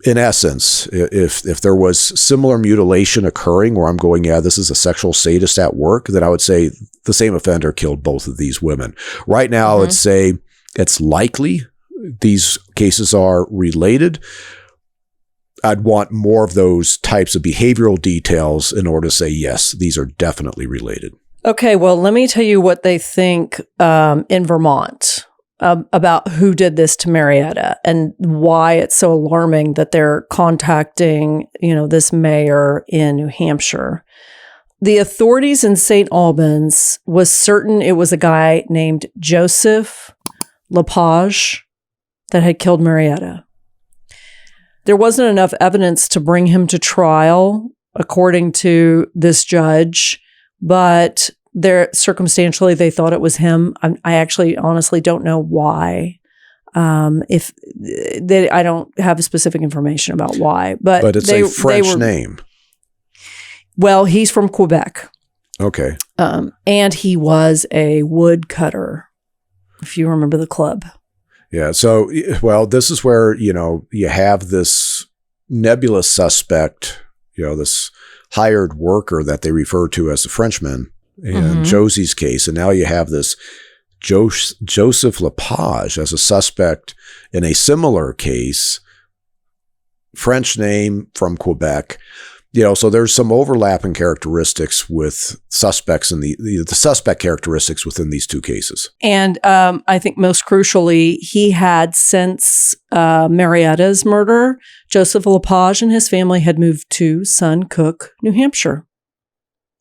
in essence, if there was similar mutilation occurring where I'm going, yeah, this is a sexual sadist at work, then I would say the same offender killed both of these women. Right now, I would say it's likely these cases are related. I'd want more of those types of behavioral details in order to say, yes, these are definitely related. Okay, well, let me tell you what they think in Vermont about who did this to Marietta and why it's so alarming that they're contacting, this mayor in New Hampshire. The authorities in St. Albans was certain it was a guy named Joseph Lepage that had killed Marietta. There wasn't enough evidence to bring him to trial, according to this judge, but circumstantially they thought it was him. I actually honestly don't know why. I don't have specific information about why, but it's a French name. Well, he's from Quebec. Okay. And he was a woodcutter, if you remember the club. Yeah. So, well, this is where, you have this nebulous suspect, this hired worker that they refer to as the Frenchman in Josie's case. And now you have this Joseph Lepage as a suspect in a similar case, French name from Quebec. So there's some overlapping characteristics with suspects in the suspect characteristics within these two cases. And I think most crucially, he had since Marietta's murder, Joseph Lepage and his family had moved to Suncook, New Hampshire,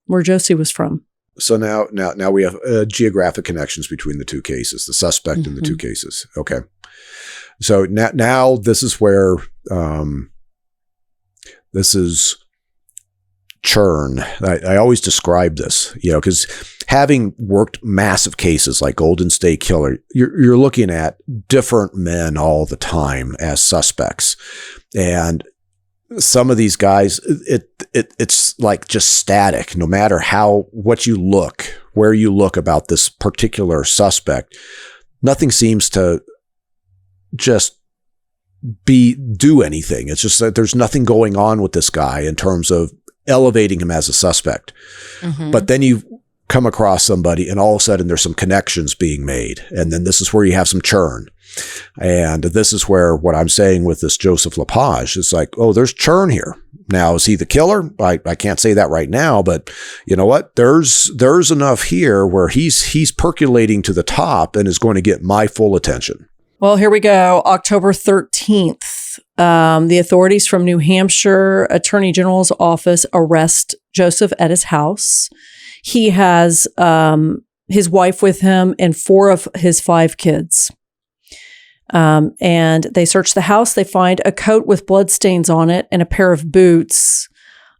where Josie was from. So now we have geographic connections between the two cases, the suspect in the two cases. Okay. So now this is where this is churn. I always describe this, because having worked massive cases like Golden State Killer, you're looking at different men all the time as suspects. And some of these guys, it's like just static, no matter where you look about this particular suspect, nothing seems to just do anything. It's just that there's nothing going on with this guy in terms of elevating him as a suspect. But then you come across somebody and all of a sudden there's some connections being made. And then this is where you have some churn. And this is where what I'm saying with this Joseph Lepage is like, oh, there's churn here. Now, is he the killer? I can't say that right now, but you know what? There's enough here where he's percolating to the top and is going to get my full attention. Well, here we go. October 13th, the authorities from New Hampshire Attorney General's office arrest Joseph at his house. He has his wife with him and 4 of his 5 kids. And they search the house. They find a coat with bloodstains on it and a pair of boots.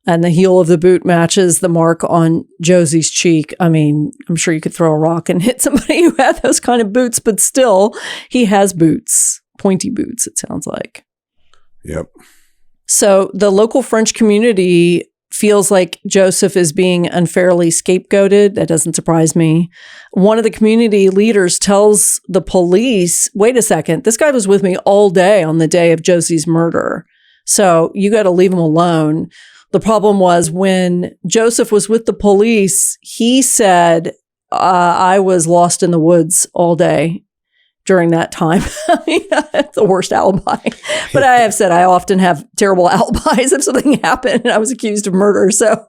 And the heel of the boot matches the mark on Josie's cheek. I mean, I'm sure you could throw a rock and hit somebody who had those kind of boots, but still, he has boots, pointy boots, it sounds like. Yep. So the local French community feels like Joseph is being unfairly scapegoated. That doesn't surprise me. One of the community leaders tells the police, wait a second, this guy was with me all day on the day of Josie's murder. So you got to leave him alone. The problem was when Joseph was with the police, he said, I was lost in the woods all day during that time. I mean, that's the worst alibi. But I have said I often have terrible alibis if something happened and I was accused of murder. So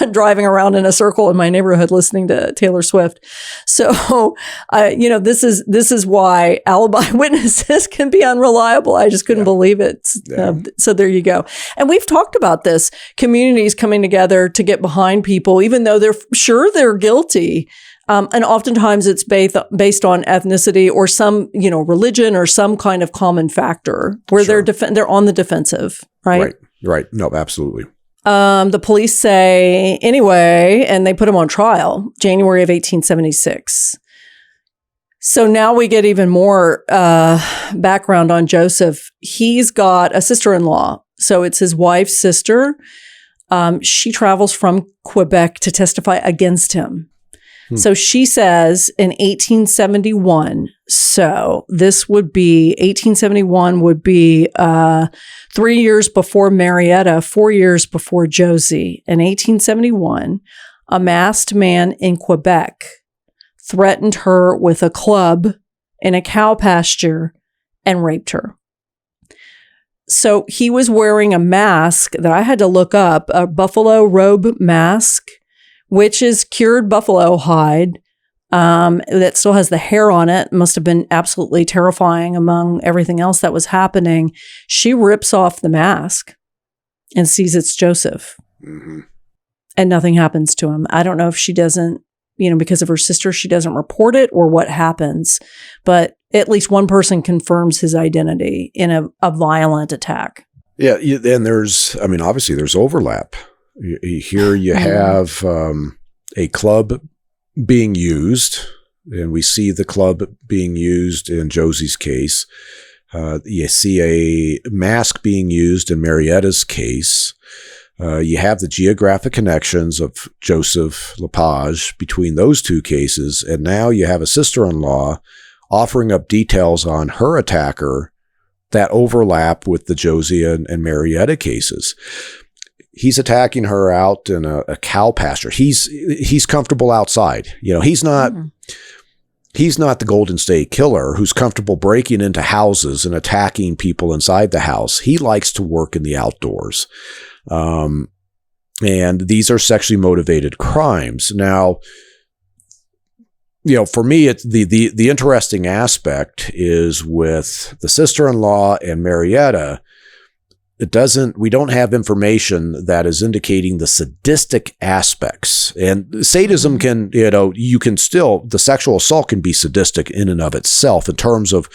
I'm driving around in a circle in my neighborhood listening to Taylor Swift. So, this is why alibi witnesses can be unreliable. I just couldn't believe it. Yeah. So there you go. And we've talked about this, communities coming together to get behind people, even though they're sure they're guilty. And oftentimes it's based on ethnicity or some, religion or some kind of common factor where they're on the defensive, right? Right. No, absolutely. The police say anyway, and they put him on trial, January of 1876. So now we get even more background on Joseph. He's got a sister-in-law. So it's his wife's sister. She travels from Quebec to testify against him. So she says in 1871, so this would be, 1871 would be 3 years before Marietta, 4 years before Josie. In 1871, a masked man in Quebec threatened her with a club in a cow pasture and raped her. So he was wearing a mask that I had to look up, a buffalo robe mask, which is cured buffalo hide that still has the hair on it. Must have been absolutely terrifying among everything else that was happening. She rips off the mask and sees it's Joseph. Mm-hmm. And nothing happens to him. I don't know if she doesn't, because of her sister, she doesn't report it or what happens. But at least one person confirms his identity in a violent attack. Yeah, and obviously there's overlap. Here you have a club being used, and we see the club being used in Josie's case. You see a mask being used in Marietta's case. You have the geographic connections of Joseph Lepage between those two cases, and now you have a sister-in-law offering up details on her attacker that overlap with the Josie and Marietta cases. He's attacking her out in a cow pasture. He's comfortable outside. He's not the Golden State Killer who's comfortable breaking into houses and attacking people inside the house. He likes to work in the outdoors. And these are sexually motivated crimes. Now, for me, it's the interesting aspect is with the sister-in-law and Marietta. We don't have information that is indicating the sadistic aspects. And sadism can, the sexual assault can be sadistic in and of itself in terms of,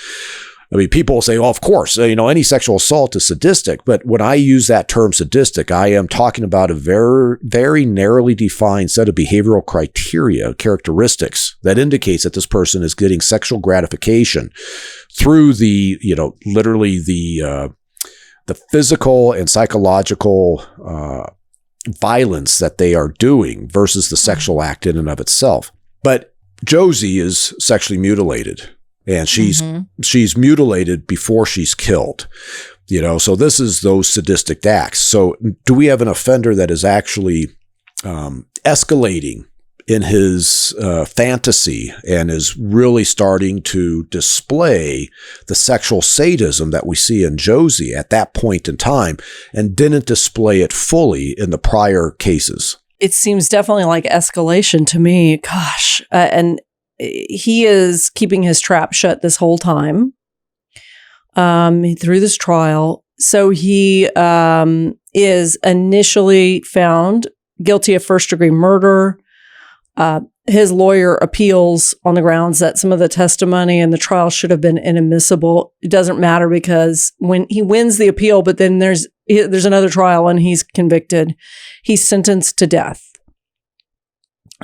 people say, of course, any sexual assault is sadistic. But when I use that term sadistic, I am talking about a very, very narrowly defined set of behavioral characteristics that indicates that this person is getting sexual gratification through literally the physical and psychological violence that they are doing versus the sexual act in and of itself. But Josie is sexually mutilated, and she's mutilated before she's killed. So this is those sadistic acts. So do we have an offender that is actually escalating in his fantasy and is really starting to display the sexual sadism that we see in Josie at that point in time and didn't display it fully in the prior cases? It seems definitely like escalation to me. Gosh. And he is keeping his trap shut this whole time through this trial. So he is initially found guilty of first-degree murder. His lawyer appeals on the grounds that some of the testimony in the trial should have been inadmissible. It doesn't matter because when he wins the appeal, but then there's another trial and he's convicted, he's sentenced to death.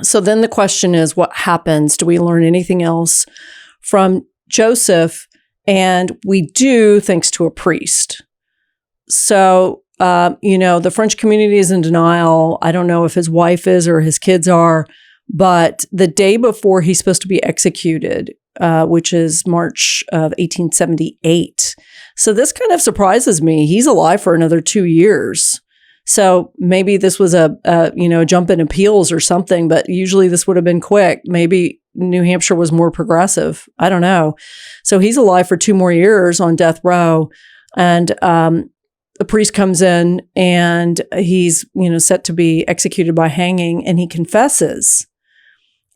So then the question is, what happens? Do we learn anything else from Joseph? And we do, thanks to a priest. So, the French community is in denial. I don't know if his wife is or his kids are. But the day before he's supposed to be executed, which is March of 1878. So this kind of surprises me. He's alive for another 2 years. So maybe this was a jump in appeals or something, but usually this would have been quick. Maybe New Hampshire was more progressive. I don't know. So he's alive for 2 more years on death row. And a priest comes in and he's, set to be executed by hanging, and he confesses.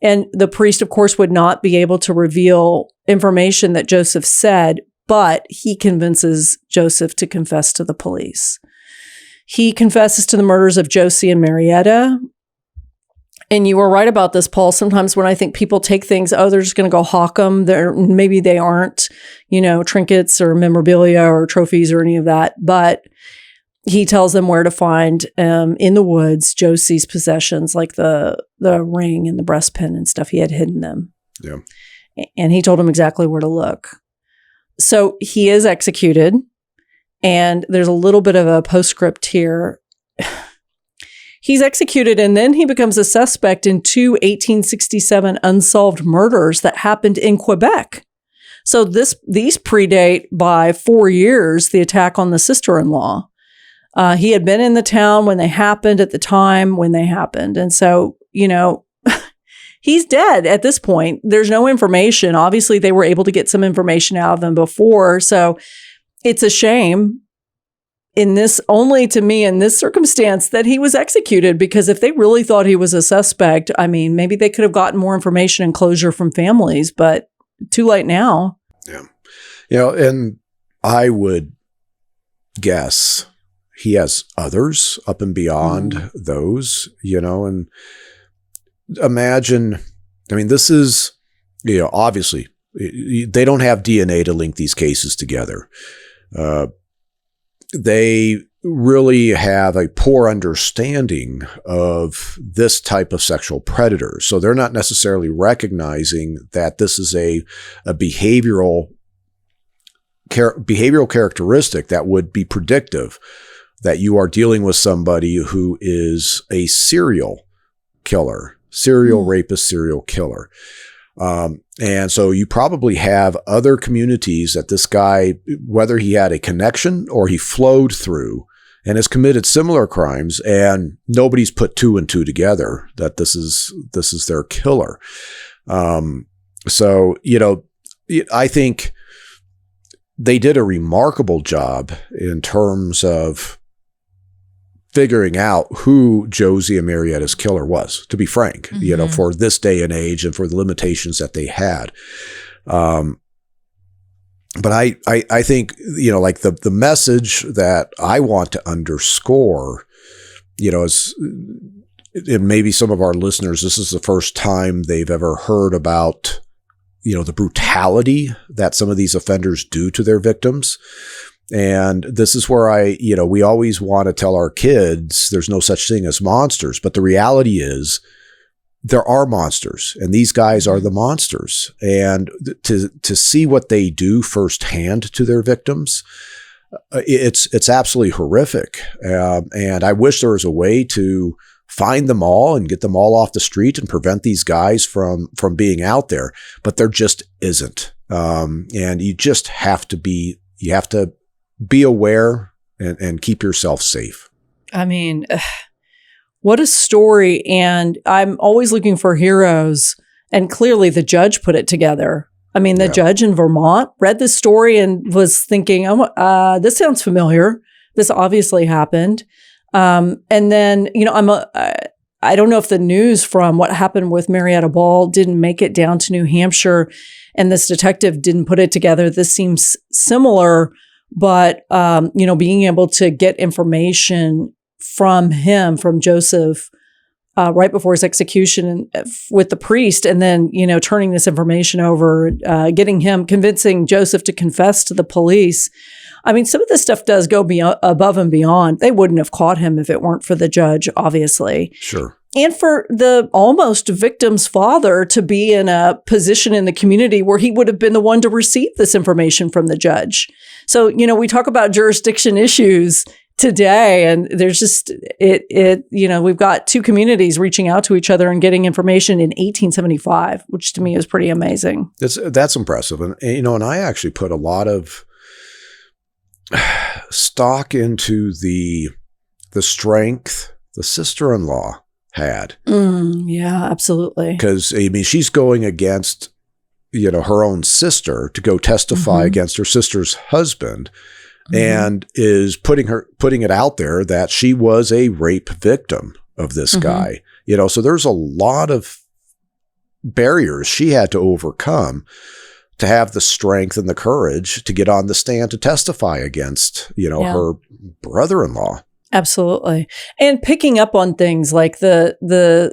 And the priest, of course, would not be able to reveal information that Joseph said, but he convinces Joseph to confess to the police. He confesses to the murders of Josie and Marietta. And you were right about this, Paul. Sometimes when I think people take things, they're just going to go hawk them. Maybe they aren't, trinkets or memorabilia or trophies or any of that. But he tells them where to find in the woods Josie's possessions, like the ring and the breastpin and stuff. He had hidden them. Yeah. And he told them exactly where to look. So he is executed. And there's a little bit of a postscript here. He's executed, and then he becomes a suspect in 2 1867 unsolved murders that happened in Quebec. So these predate by 4 years the attack on the sister-in-law. He had been in the town when they happened, at the time when they happened. And so, he's dead at this point. There's no information. Obviously, they were able to get some information out of him before. So it's a shame in this circumstance that he was executed, because if they really thought he was a suspect, maybe they could have gotten more information and closure from families, but too late now. Yeah. And I would guess he has others up and beyond those, and imagine, this is, obviously they don't have DNA to link these cases together. They really have a poor understanding of this type of sexual predator. So they're not necessarily recognizing that this is a behavioral characteristic that would be predictive that you are dealing with somebody who is a serial killer, serial rapist, serial killer. And so you probably have other communities that this guy, whether he had a connection or he flowed through and has committed similar crimes, and nobody's put two and two together that this is their killer. So, I think they did a remarkable job in terms of figuring out who Josie and Marietta's killer was, to be frank, for this day and age and for the limitations that they had. But I think, like the message that I want to underscore, is, and maybe some of our listeners, this is the first time they've ever heard about, the brutality that some of these offenders do to their victims. And this is where we always want to tell our kids there's no such thing as monsters. But the reality is there are monsters, and these guys are the monsters. And to see what they do firsthand to their victims, it's absolutely horrific. And I wish there was a way to find them all and get them all off the street and prevent these guys from being out there. But there just isn't. And you just have to be aware and keep yourself safe. I mean, what a story. And I'm always looking for heroes. And clearly the judge put it together. I mean, the judge in Vermont read this story and was thinking, this sounds familiar. This obviously happened. And then, I don't know if the news from what happened with Marietta Ball didn't make it down to New Hampshire and this detective didn't put it together. This seems similar. But, being able to get information from Joseph, right before his execution with the priest, and then, turning this information over, convincing Joseph to confess to the police. I mean, some of this stuff does go above and beyond. They wouldn't have caught him if it weren't for the judge, obviously. Sure. And for the almost victim's father to be in a position in the community where he would have been the one to receive this information from the judge. So, we talk about jurisdiction issues today, and there's just, we've got two communities reaching out to each other and getting information in 1875, which to me is pretty amazing. That's impressive. And I actually put a lot of stock into the strength the sister-in-law had. Yeah, absolutely. Because, she's going against, her own sister to go testify against her sister's husband, and is putting it out there that she was a rape victim of this guy. So there's a lot of barriers she had to overcome to have the strength and the courage to get on the stand to testify against, her brother-in-law. Absolutely. And picking up on things like the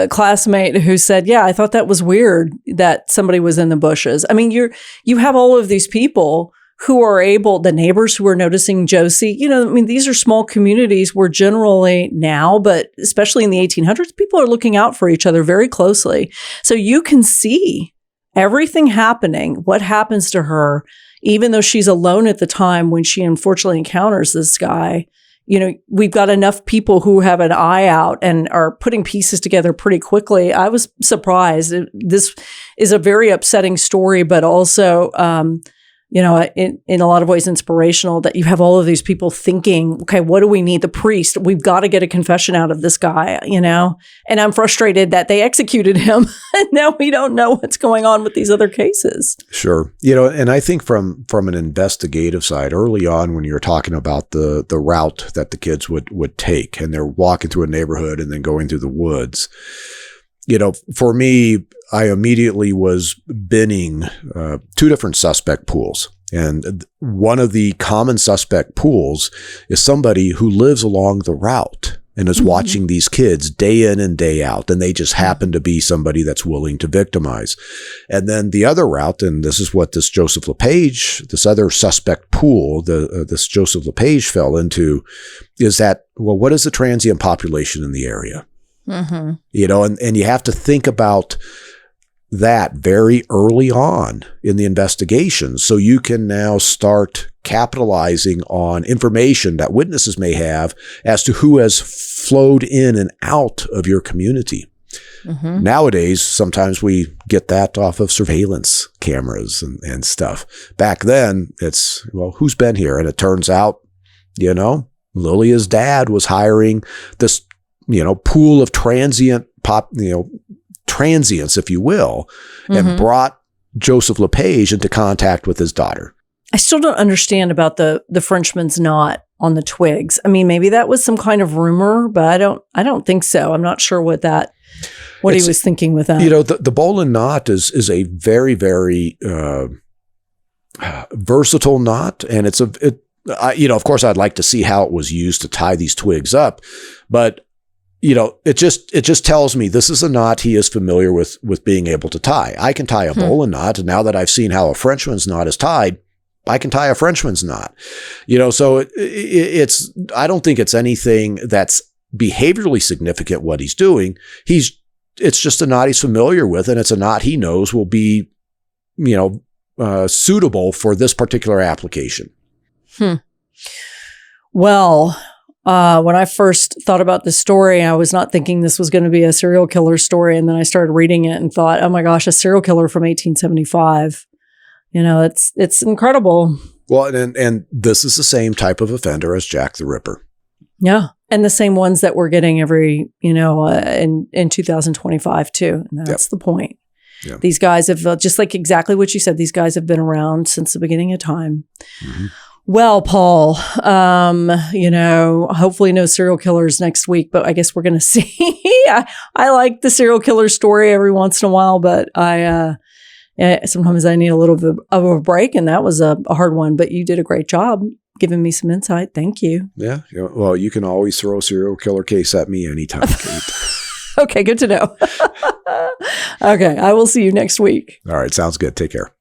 classmate who said, yeah, I thought that was weird that somebody was in the bushes. I mean, you have all of these people who are the neighbors who are noticing Josie. These are small communities where generally now, but especially in the 1800s, people are looking out for each other very closely. So you can see everything happening, what happens to her, even though she's alone at the time when she unfortunately encounters this guy. We've got enough people who have an eye out and are putting pieces together pretty quickly. I was surprised. This is a very upsetting story, but also, in a lot of ways inspirational that you have all of these people thinking, okay, what do we need? The priest, we've got to get a confession out of this guy, and I'm frustrated that they executed him. And now we don't know what's going on with these other cases. Sure. And I think from an investigative side, early on when you're talking about the route that the kids would take, and they're walking through a neighborhood and then going through the woods, for me, I immediately was binning two different suspect pools. And one of the common suspect pools is somebody who lives along the route and is watching these kids day in and day out. And they just happen to be somebody that's willing to victimize. And then the other route, and this is what this Joseph LePage, this other suspect pool, this Joseph LePage fell into, is that, well, what is the transient population in the area? And you have to think about that very early on in the investigation, so you can now start capitalizing on information that witnesses may have as to who has flowed in and out of your community. Nowadays, sometimes we get that off of surveillance cameras and stuff. Back then, it's, well, who's been here? And it turns out, Lilia's dad was hiring this, pool of transients, if you will, and brought Joseph LePage into contact with his daughter. I still don't understand about the Frenchman's knot on the twigs. I mean, maybe that was some kind of rumor, but I don't think so. I'm not sure what he was thinking with that. The Bolin knot is a very, very versatile knot, and of course, I'd like to see how it was used to tie these twigs up, but it just tells me this is a knot he is familiar with being able to tie. I can tie a Bolin knot, and now that I've seen how a Frenchman's knot is tied, I can tie a Frenchman's knot. So it's I don't think it's anything that's behaviorally significant what he's doing. It's just a knot he's familiar with, and it's a knot he knows will be, suitable for this particular application. Well, when I first thought about this story, I was not thinking this was going to be a serial killer story. And then I started reading it and thought, oh my gosh, a serial killer from 1875. It's incredible. Well, and this is the same type of offender as Jack the Ripper. Yeah. And the same ones that we're getting every, in 2025 too. And that's the point. Yeah. These guys have, just like exactly what you said, these guys have been around since the beginning of time. Mm-hmm. Well, Paul, hopefully no serial killers next week, but I guess we're going to see. I like the serial killer story every once in a while, but sometimes I need a little bit of a break, and that was a hard one, but you did a great job giving me some insight. Thank you. Yeah. Well, you can always throw a serial killer case at me anytime, Kate. Okay, good to know. Okay, I will see you next week. All right, sounds good. Take care.